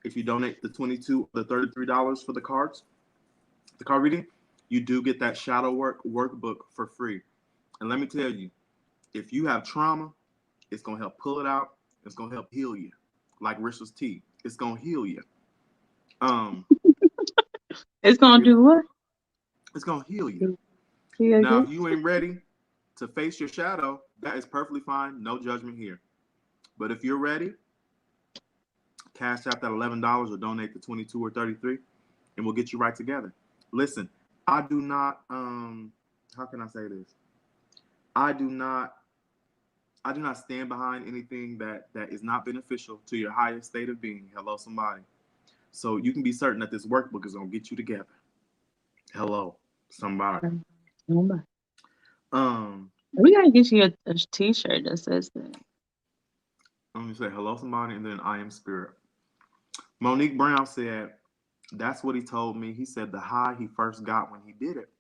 If you donate the $22 or the $33 for the cards, the card reading, you do get that shadow workbook for free. And let me tell you, if you have trauma, it's gonna help pull it out. It's gonna help heal you, like Richard's tea. It's gonna heal you. It's gonna do what? It's gonna heal you. Yeah, Now, if you ain't ready to face your shadow, that is perfectly fine. No judgment here. But if you're ready, cash out that $11 or donate the 22 or 33, and we'll get you right together. Listen, I do not. How can I say this? I do not stand behind anything that is not beneficial to your highest state of being. Hello, somebody. So you can be certain that this workbook is gonna get you together. Hello, somebody. We gotta get you a t-shirt that says that. Let me say hello, somebody, and then I am spirit. Monique Brown said, that's what he told me. He said the high he first got when he did it,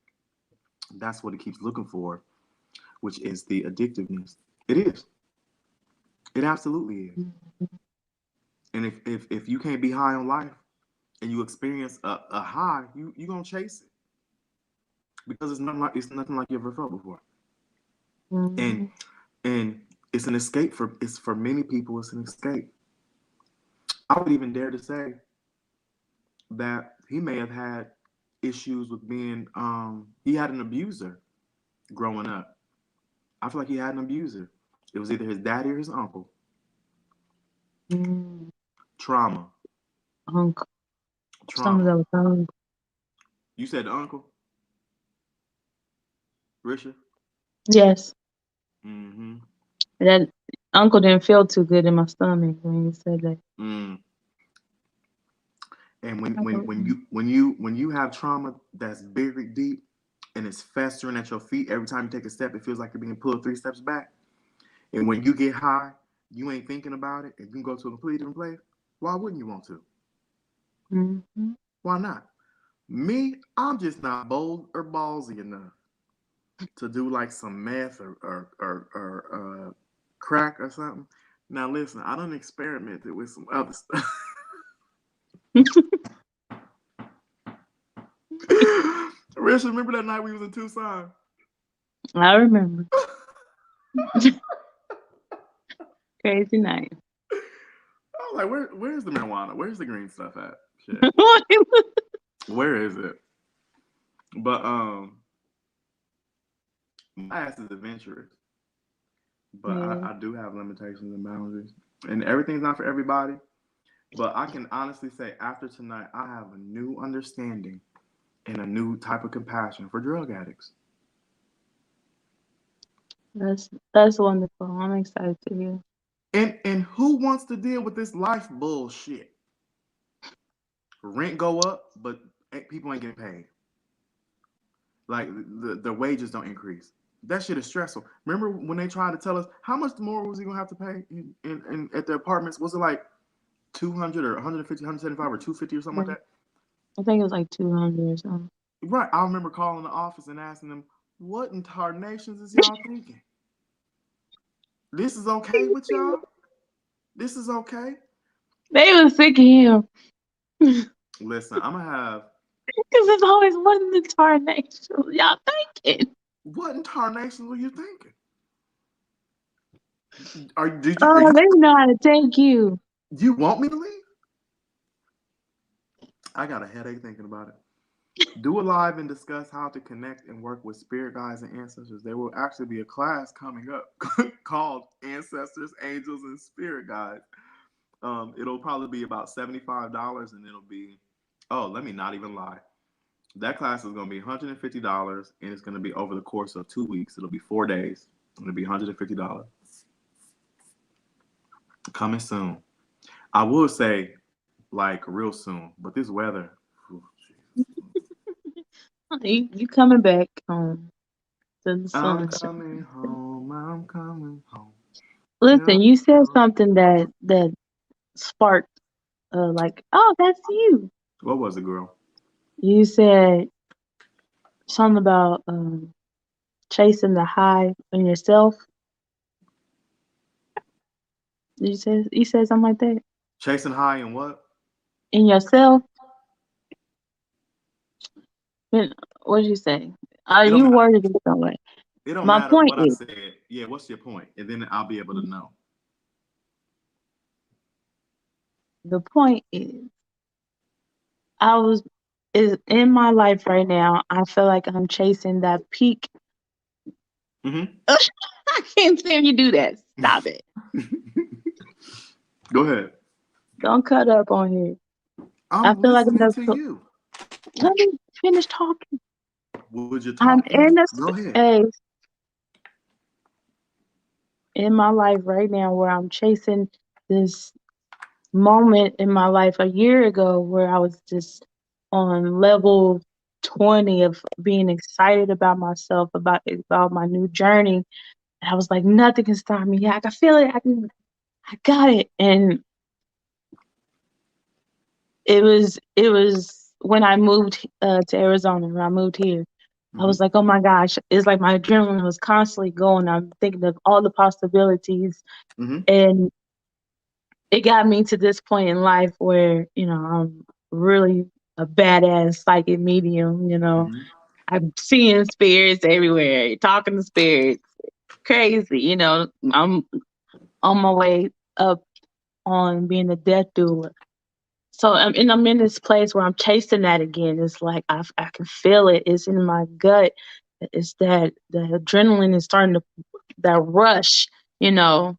that's what he keeps looking for, which is the addictiveness. It is. It absolutely is. And if you can't be high on life and you experience a high, you're gonna chase it. Because it's nothing like you ever felt before. Mm-hmm. And it's an escape for many people, it's an escape. I would even dare to say that he may have had issues with being he had an abuser growing up. I feel like he had an abuser. It was either his daddy or his uncle. Mm. Trauma. Uncle. Some of Trauma. those uncle. You said the uncle? Richard? Yes. Mm-hmm. That uncle didn't feel too good in my stomach when you said that. Mm. And when you have trauma that's buried deep and it's festering at your feet, every time you take a step, it feels like you're being pulled 3 steps back. And when you get high, you ain't thinking about it, and you can go to a completely different place. Why wouldn't you want to? Mm-hmm. Why not? Me, I'm just not bold or ballsy enough to do like some meth or crack or something. Now listen, I done experimented with some other stuff. Rich, remember that night we was in Tucson? I remember. Crazy night. I was like, where's the marijuana? Where's the green stuff at? Shit. Where is it? But my ass is adventurous. but Yeah. I do have limitations and boundaries, and everything's not for everybody. But I can honestly say, after tonight, I have a new understanding and a new type of compassion for drug addicts. That's wonderful. I'm excited to hear. And who wants to deal with this life bullshit? Rent go up, but people ain't getting paid. Like the wages don't increase. That shit is stressful. Remember when they tried to tell us how much more was he gonna have to pay in at the apartments? Was it like 200 or 150, 175 or 250 or something like Yeah. that? I think it was like 200 or something. Right. I remember calling the office and asking them, "What in tarnations is y'all thinking? This is okay with y'all? This is okay?" They was sick of him. Listen, I'm gonna have Because it's always one in the tarnation. Y'all thinking. what in tarnations were you thinking? Are Oh, you they know how to take you. you want me to leave? I got a headache thinking about it. Do a live and discuss how to connect and work with spirit guides and ancestors. There will actually be a class coming up called Ancestors, Angels, and Spirit Guides. It'll probably be about $75, and it'll be, oh, let me not even lie. That class is going to be $150, and it's going to be over the course of 2 weeks. It'll be 4 days. It'll be $150. Coming soon. I will say, like, real soon, but this weather. Ooh, You coming back to the I'm sunshine. coming home. I'm coming home. Yeah. Listen, you said something that sparked like, oh, that's you. What was it, girl? You said something about chasing the high in yourself. You said something like that? Chasing high and what? In yourself? Then what did you say? It don't You matter. worded it somewhere. It don't My matter point what I is, said. Yeah, what's your point? And then I'll be able to know. the point is, I was is in my life right now. I feel like I'm chasing that peak. Mm-hmm. I can't stand you do that. Stop it. Go ahead. Don't cut up on here. I I'm feel like listening to you. let me finish talking. Would you I'm talk in more? a Go ahead. space in my life right now where I'm chasing this moment in my life a year ago where I was just on level 20 of being excited about myself, about my new journey. And I was like, nothing can stop me. I can feel it. I got it. And it was when I moved to Arizona, when I moved here. I Mm-hmm. was like, oh my gosh, it's like my adrenaline was constantly going. I'm thinking of all the possibilities. Mm-hmm. And it got me to this point in life where, I'm really a badass psychic medium, Mm-hmm. I'm seeing spirits everywhere, talking to spirits, crazy, I'm on my way up on being a death doula. So I'm in this place where I'm chasing that again. It's like I can feel it. It's in my gut. It's that the adrenaline is starting to that rush, you know,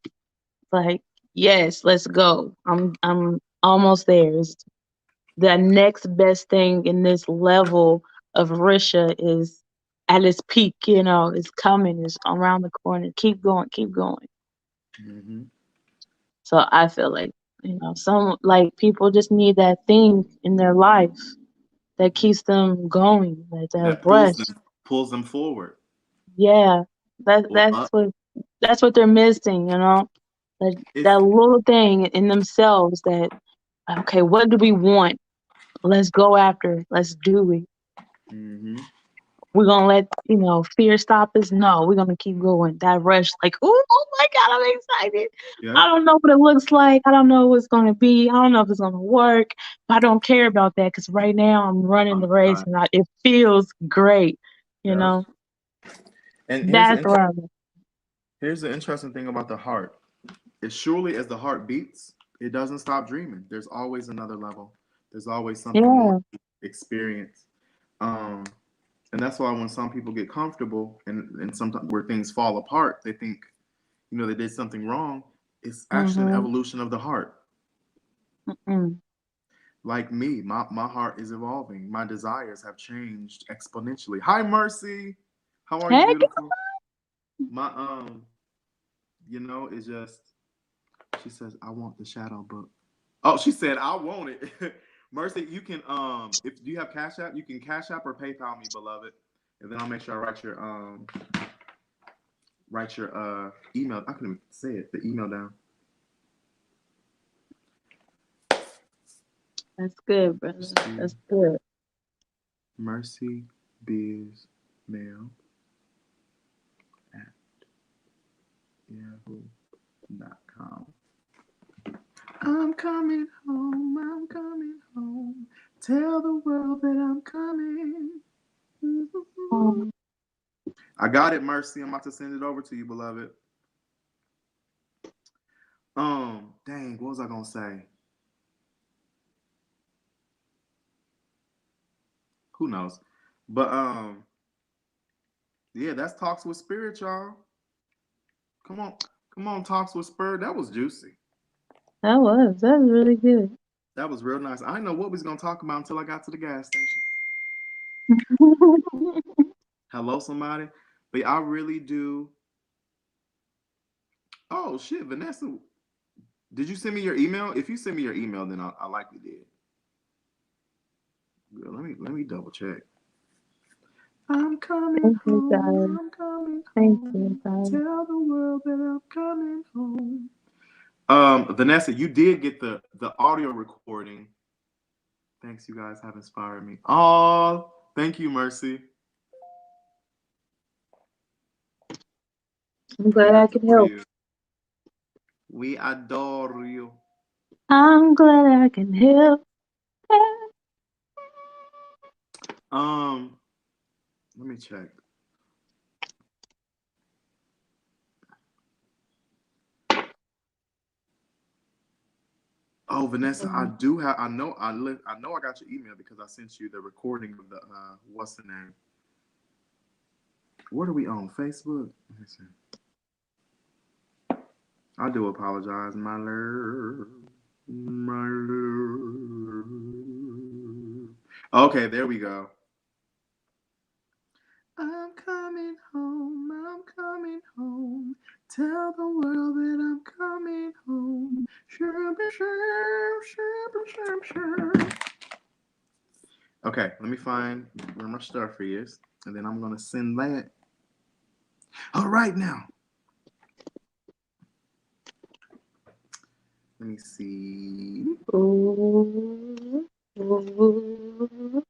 like yes, let's go. I'm almost there. It's the next best thing in this level of Risha is at its peak, it's coming, it's around the corner. Keep going, keep going. Mm-hmm. So I feel like, some like people just need that thing in their life that keeps them going, like that That rush. pulls them forward Yeah. That or that's up. what that's what they're missing, That It's that little thing in themselves that okay, what do we want? Let's go after it. Let's do it. mm-hmm. We're gonna let fear stop us. No, we're gonna keep going. That rush, like, oh my God, I'm excited. I Yep. don't know what it looks like. I don't know what's gonna be. I don't know if it's gonna work. But I don't care about that because right now I'm running I'm the race excited. and it feels great. You Yep. know, And that's where I'm. here's the interesting thing about the heart. As surely as the heart beats, it doesn't stop dreaming. There's always another level. There's always something more Yeah, to experience. Um, and that's why when some people get comfortable and sometimes where things fall apart, they think they did something wrong. It's actually an Mm-hmm. evolution of the heart. Mm-mm. Like me, my heart is evolving. My desires have changed exponentially. Hi, Mercy. How are you, Heck, beautiful? My it's just she says, I want the shadow book. Oh, she said, I want it. Mercy, you can if do you have Cash App, you can Cash App or PayPal me, beloved. And then I'll make sure I write your email. I couldn't even say it, the email down. that's good, brother. That's good. Mercy Biz Mail at yahoo.com. I'm coming home, I'm coming home. Tell the world that I'm coming. Um, I got it, Mercy. I'm about to send it over to you, beloved. Dang, what was I gonna say? Who knows? But yeah, that's Talks with Spirit, y'all. Come on, Talks with Spirit. That was juicy. that was really good. That was real nice. I didn't know what we was gonna talk about until I got to the gas station. Hello, somebody. But I really do. Oh shit, Vanessa. Did you send me your email? If you send me your email, then I likely did. Girl, let me double check. I'm coming Thank you, home. guys. I'm coming Thank you, home. guys. Tell the world that I'm coming home. Vanessa, you did get the audio recording. Thanks, you guys have inspired me. Oh, thank you, Mercy. I'm We glad I could adore help. you. We adore you. I'm glad I can help. Let me check. Oh, Vanessa, I do have. I know. I know. I got your email because I sent you the recording of the what's the name? What are we on? Facebook? Let me see. I do apologize, my love. My love. Okay, there we go. I'm coming home. I'm coming home. Tell the world that I'm coming home. Okay, let me find where my stuff is, and then I'm gonna send that. All right, now. Let me see. Ooh, ooh.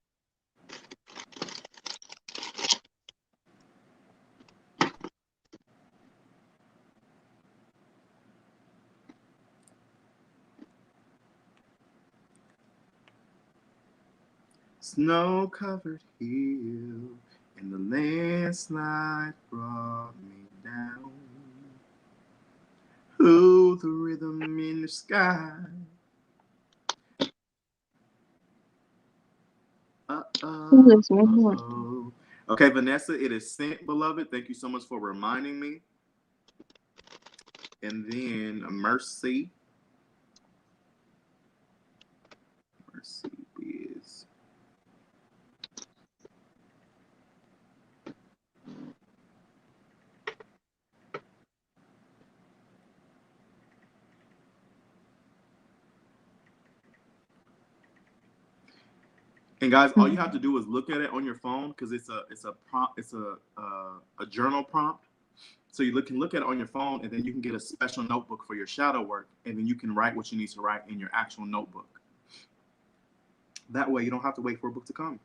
Snow-covered hill, and the landslide brought me down. Oh, the rhythm in the sky. Who is this one more? Okay, Vanessa, it is sent, beloved. Thank you so much for reminding me. And then Mercy. Mercy is. And guys, all you have to do is look at it on your phone because it's a prompt. It's a journal prompt. So you can look at it on your phone, and then you can get a special notebook for your shadow work, and then you can write what you need to write in your actual notebook. That way, you don't have to wait for a book to come.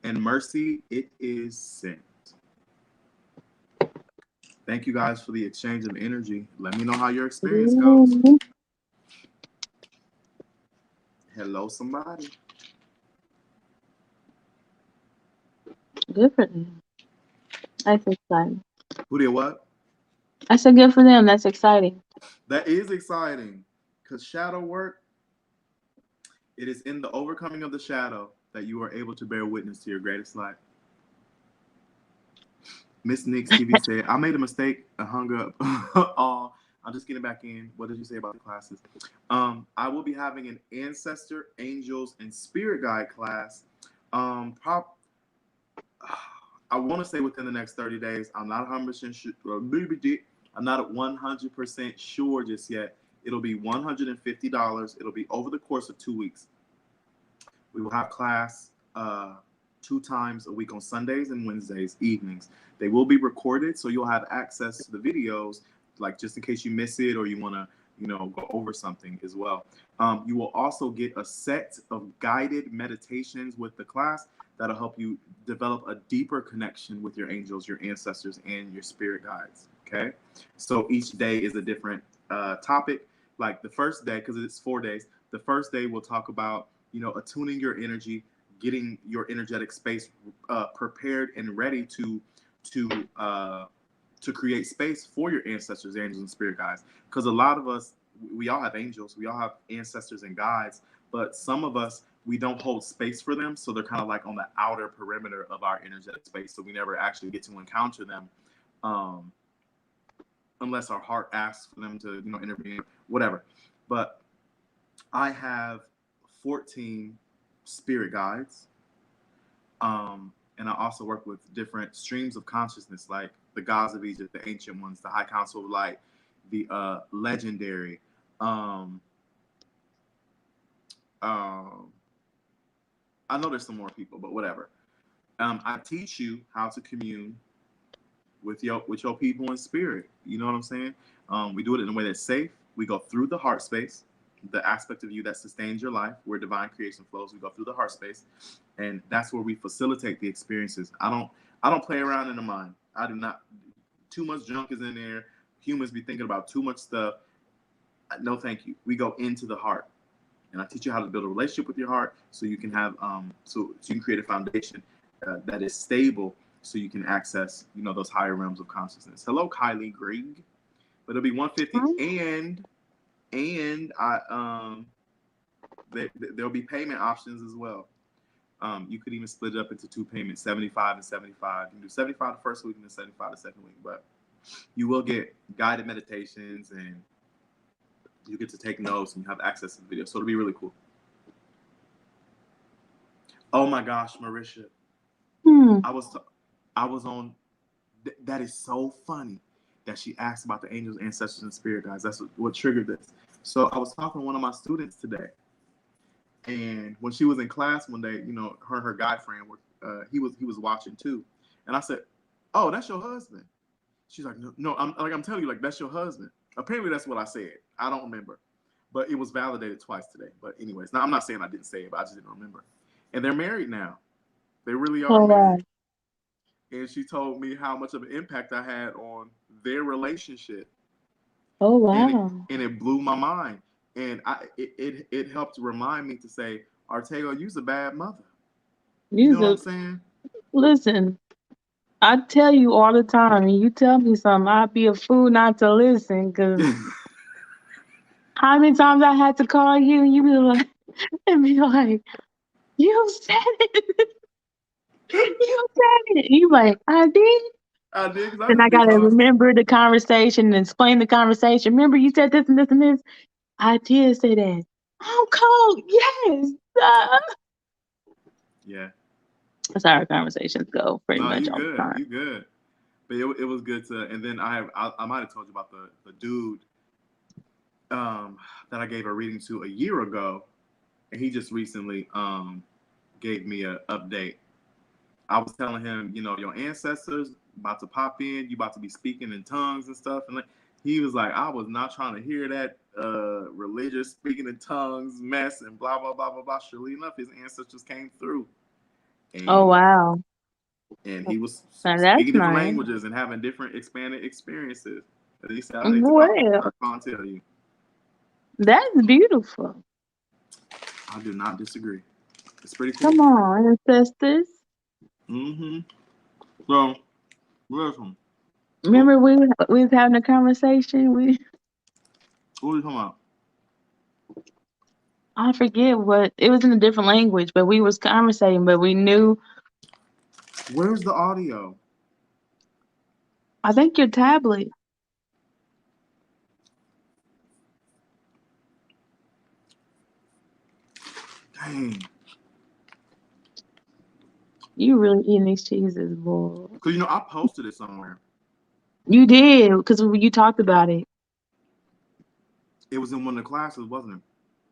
And Mercy, it is sent. Thank you guys for the exchange of energy. Let me know how your experience goes. Ooh, Hello, somebody. good for them. That's exciting. Who did what? I said good for them. That's exciting. That is exciting because shadow work, it is in the overcoming of the shadow that you are able to bear witness to your greatest light. Miss Nix TV said, I made a mistake and hung up. Oh, I'm just getting back in. What did you say about the classes? I will be having an ancestor, angels, and spirit guide class. I want to say within the next 30 days. I'm not 100% sure. I'm not 100% sure just yet. It'll be $150. It'll be over the course of 2 weeks. We will have class 2 times a week on Sundays and Wednesdays evenings. They will be recorded, so you'll have access to the videos, like just in case you miss it or you want to, go over something as well. You will also get a set of guided meditations with the class that'll help you develop a deeper connection with your angels, your ancestors, and your spirit guides. Okay, so each day is a different topic. Like the first day, because it's 4 days. The first day we'll talk about attuning your energy, getting your energetic space prepared and ready to create space for your ancestors, angels, and spirit guides. Because a lot of us, we all have angels, we all have ancestors and guides, but some of us, we don't hold space for them, so they're kind of like on the outer perimeter of our energetic space, so we never actually get to encounter them, unless our heart asks for them to intervene, whatever. But I have 14 spirit guides, and I also work with different streams of consciousness, like the gods of Egypt, the ancient ones, the High Council of Light, the legendary. I know there's some more people, but whatever. I teach you how to commune with your people in spirit. You know what I'm saying? We do it in a way that's safe. We go through the heart space, the aspect of you that sustains your life, where divine creation flows. We go through the heart space, and that's where we facilitate the experiences. I don't play around in the mind. I do not. Too much junk is in there. Humans be thinking about too much stuff. No, thank you. We go into the heart, and I teach you how to build a relationship with your heart, so you can have so you can create a foundation that is stable, so you can access those higher realms of consciousness. Hello, Kylie Greg. But it'll be 150, and I there'll be payment options as well. You could even split it up into 2 payments, 75 and 75. You can do 75 the first week and then 75 the second week. But you will get guided meditations, and you get to take notes, and you have access to the video. So it'll be really cool. Oh my gosh, Marisha. I was on. That is so funny that she asked about the angels, ancestors, and spirit guides. That's what triggered this. So I was talking to one of my students today, and when she was in class one day, her and her guy friend were he was watching too, and I said, "Oh, that's your husband." She's like, "No, I'm telling you, like, that's your husband." Apparently, that's what I said. I don't remember, but it was validated twice today. But anyways, now I'm not saying I didn't say it, but I just didn't remember. And they're married now. They really are married. And she told me how much of an impact I had on their relationship. Oh, wow. And it blew my mind. And it helped remind me to say, Artego, you's a bad mother. You know what I'm saying? Listen, I tell you all the time, and you tell me something, I'd be a fool not to listen, because how many times I had to call you, and you be like, you said it. You said it. You like, I did. I did. And I gotta remember the conversation and explain the conversation. Remember, you said this and this and this. I did say that. I'm cold. Yes. Yeah. That's how our conversations go pretty much all the time. You good. But it was good to. And then I might have told you about the dude that I gave a reading to a year ago, and he just recently gave me an update. I was telling him, your ancestors about to pop in, you about to be speaking in tongues and stuff, and he was like, I was not trying to hear that religious speaking in tongues mess and blah blah blah blah blah. Surely enough, his ancestors came through. And, oh wow! And he was speaking different languages and having different expanded experiences. And he said, I need to tell you. That's beautiful. I do not disagree. It's pretty cool. Come on, ancestors. So, listen. Remember we was having a conversation. What are you talking about? I forget what it was in a different language, but we was conversating, but we knew. Where's the audio? I think your tablet. Dang. You really eating these cheeses, boy. Because, I posted it somewhere. You did, because you talked about it. It was in one of the classes, wasn't it?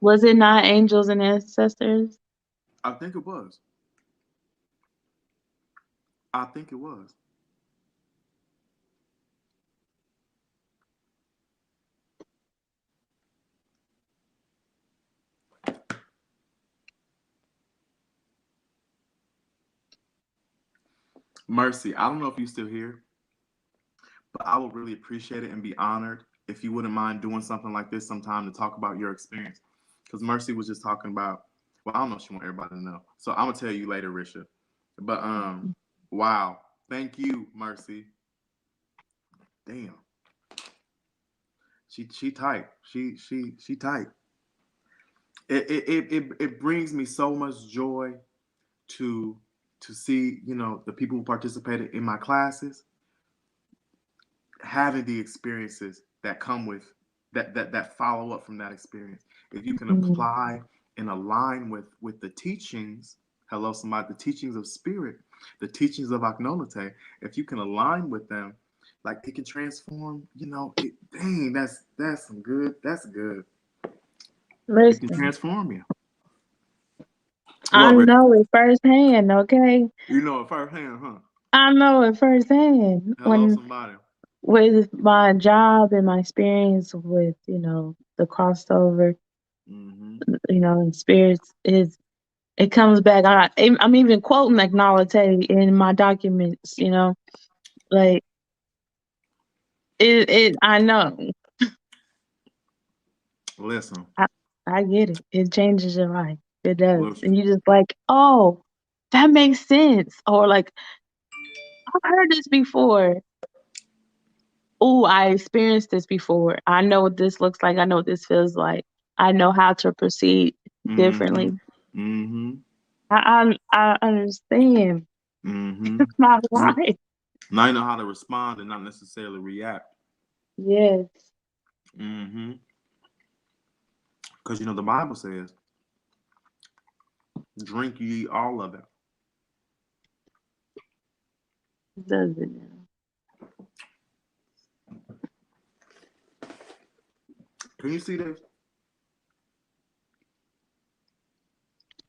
Was it not Angels and Ancestors? I think it was. I think it was. Mercy, I don't know if you're still here, but I would really appreciate it and be honored if you wouldn't mind doing something like this sometime to talk about your experience. Because Mercy was just talking about, well, I don't know if she want everybody to know. So I'm gonna tell you later, Risha. But wow. Thank you, Mercy. Damn. She tight. She tight. It brings me so much joy to see, the people who participated in my classes having the experiences that come with that follow up from that experience. If you can Mhm. apply and align with the teachings, hello somebody, the teachings of spirit, the teachings of Aknolate, if you can align with them, like it can transform, dang, that's some good, that's good. It can Listen, transform you. I What, Rick? know it firsthand, okay? You know it firsthand, huh? I know it firsthand. Hello When somebody. with my job and my experience with, the crossover, Mm-hmm. in spirits is it comes back. I'm even quoting Acknowledge in my documents, like it I know. Listen, I, I get it. It changes your life. It does. listen. And you just like, oh, that makes sense. Or like, I've heard this before. Oh, I experienced this before. I know what this looks like. I know what this feels like. I know how to proceed Mm-hmm. differently. Mm-hmm. I understand. Mm-hmm. It's my life. Now you know how to respond and not necessarily react. Yes. Mm-hmm. Because the Bible says, drink ye all of it. It does it. Can you see this?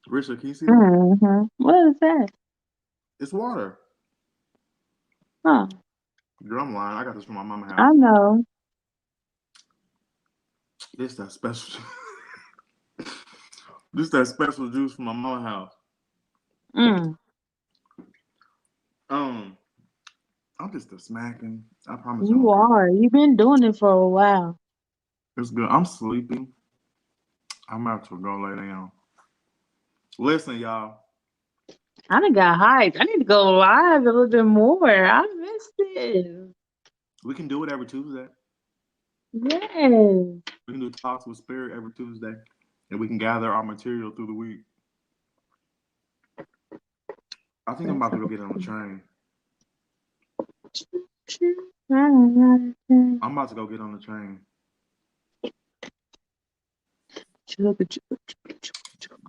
Richard, can you see this? Mm-hmm. What is that? It's water. Huh. Girl, I'm lying. I got this from my mama's I house. know. This that special. This that special juice from my mama's house. Mm. Um, I'm just a smacking. I promise you, You I'm good. are. You've been doing it for a while. It's good. I'm sleeping. I'm about to go lay down. Listen, y'all. I done got hyped. I need to go live a little bit more. I missed it. We can do it every Tuesday. Yes. We can do talks with spirit every Tuesday, and we can gather our material through the week. I think I'm about to go get on the train. I'm about to go get on the train.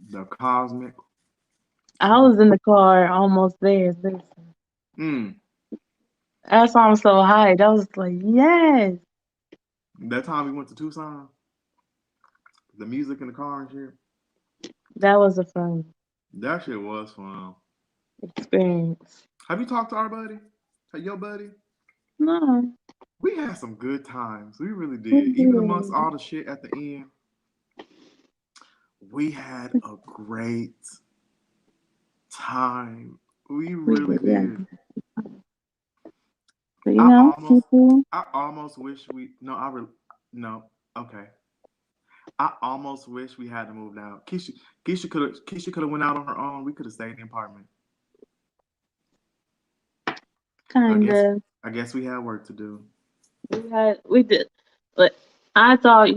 The cosmic. I was in the car almost there. Listen. Mm. That's why I'm so hyped. I was like, yes. That time we went to Tucson, the music in the car and shit. That was a fun That shit was fun. experience. Have you talked to our buddy? Hey, your buddy? No, We had some good times. We really we did. Even amongst did. all the shit at the end, we had a great time. We We really did, yeah. did. But I almost, people. I almost wish we. No, no. Okay. I almost wish we had to move out. Keisha could have went out on her own. We could have stayed in the apartment. I Kind guess of. I guess we had work to do. We did. But I thought,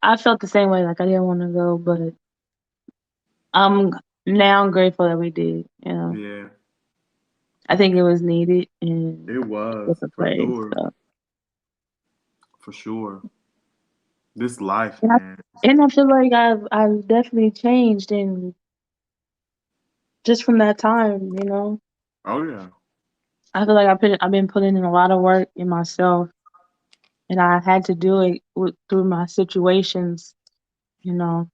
I felt the same way. Like I didn't want to go, but I'm now grateful that we did. Yeah. I think it was needed in It was different for place. sure. So. For sure. This life, And I, man. and I feel like I've definitely changed, and just from that time, Oh yeah. I feel like I've been putting in a lot of work in myself, and I had to do it through my situations, you know,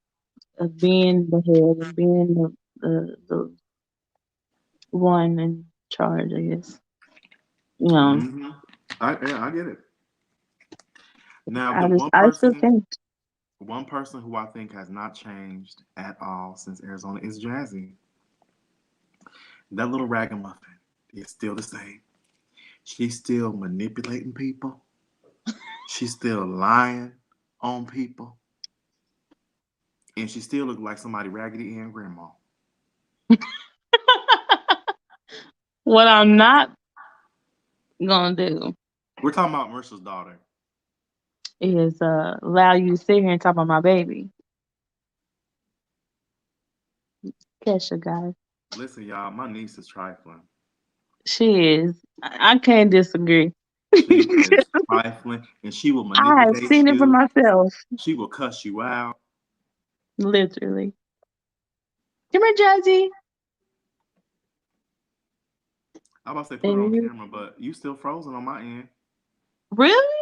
of being the head and being the one in charge, I guess. You know, Hmm. I get it. Now, the I still change. one person who I think has not changed at all since Arizona is Jazzy. That little ragamuffin is still the same. She's still manipulating people. She's still lying on people. And she still looks like somebody Raggedy Ann grandma. What I'm not gonna do We're talking about Marisha's daughter. is allow you to sit here and talk about my baby. Kesha, guys. Listen, y'all, my niece is trifling. She is. I can't disagree. She is trifling, and she will I have manipulate seen it for you. myself, She will cuss you out. literally. Come here, Jazzy. I was about to say put her And on you, camera, but you still frozen on my end. really?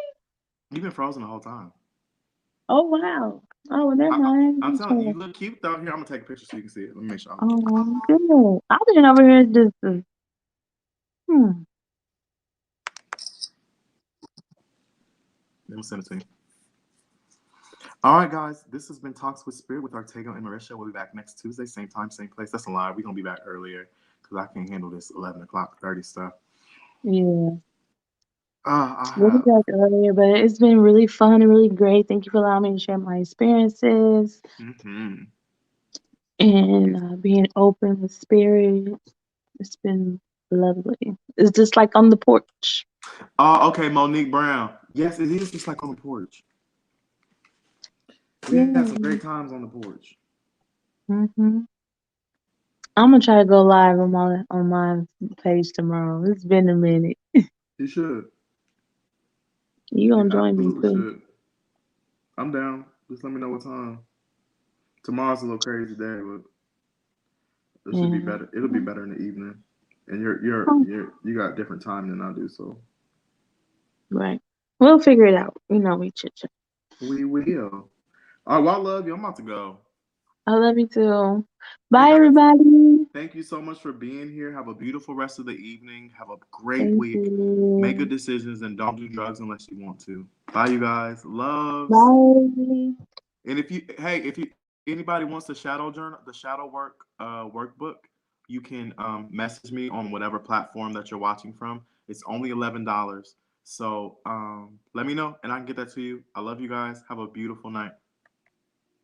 You've been frozen the whole time. Oh wow. Oh, well, never I, mind. I'm telling you, you look cute though. Here, I'm gonna take a picture so you can see it. Let me make sure I look cute. Oh, good. I've been over here just. Hmm. Let me send it to you. All right, guys. This has been Talks with Spirit with Artego and Marisha. We'll be back next Tuesday, same time, same place. That's a lie. We're gonna be back earlier because I can't handle this 11 o'clock 30 stuff. Yeah. I We'll be have. back earlier, but it's been really fun and really great. Thank you for allowing me to share my experiences Mm-hmm. and being open with spirit. It's been lovely. It's just like on the porch. Oh, okay, Monique Brown. Yes, it is just like on the porch. We Yeah. had some great times on the porch. Hmm. I'm gonna try to go live on my page tomorrow. It's been a minute. You should. You You gonna join me absolutely too? should. I'm down. Just let me know what time. Tomorrow's a little crazy day, but it should be Yeah. better. It'll be better in the evening. And Oh, you got different time than I do, so right. We'll figure it out. We chit chat. we will. All right, well, I love you. I'm about to go. I love you too. Hey Bye, guys, everybody. thank you so much for being here. Have a beautiful rest of the evening. Have a great Thank week. Make good you. decisions and don't do drugs unless you want to. Bye, you guys. Loves. Bye. And if you anybody wants the shadow journal, the shadow workbook, you can message me on whatever platform that you're watching from. It's only $11. So let me know and I can get that to you. I love you guys. Have a beautiful night.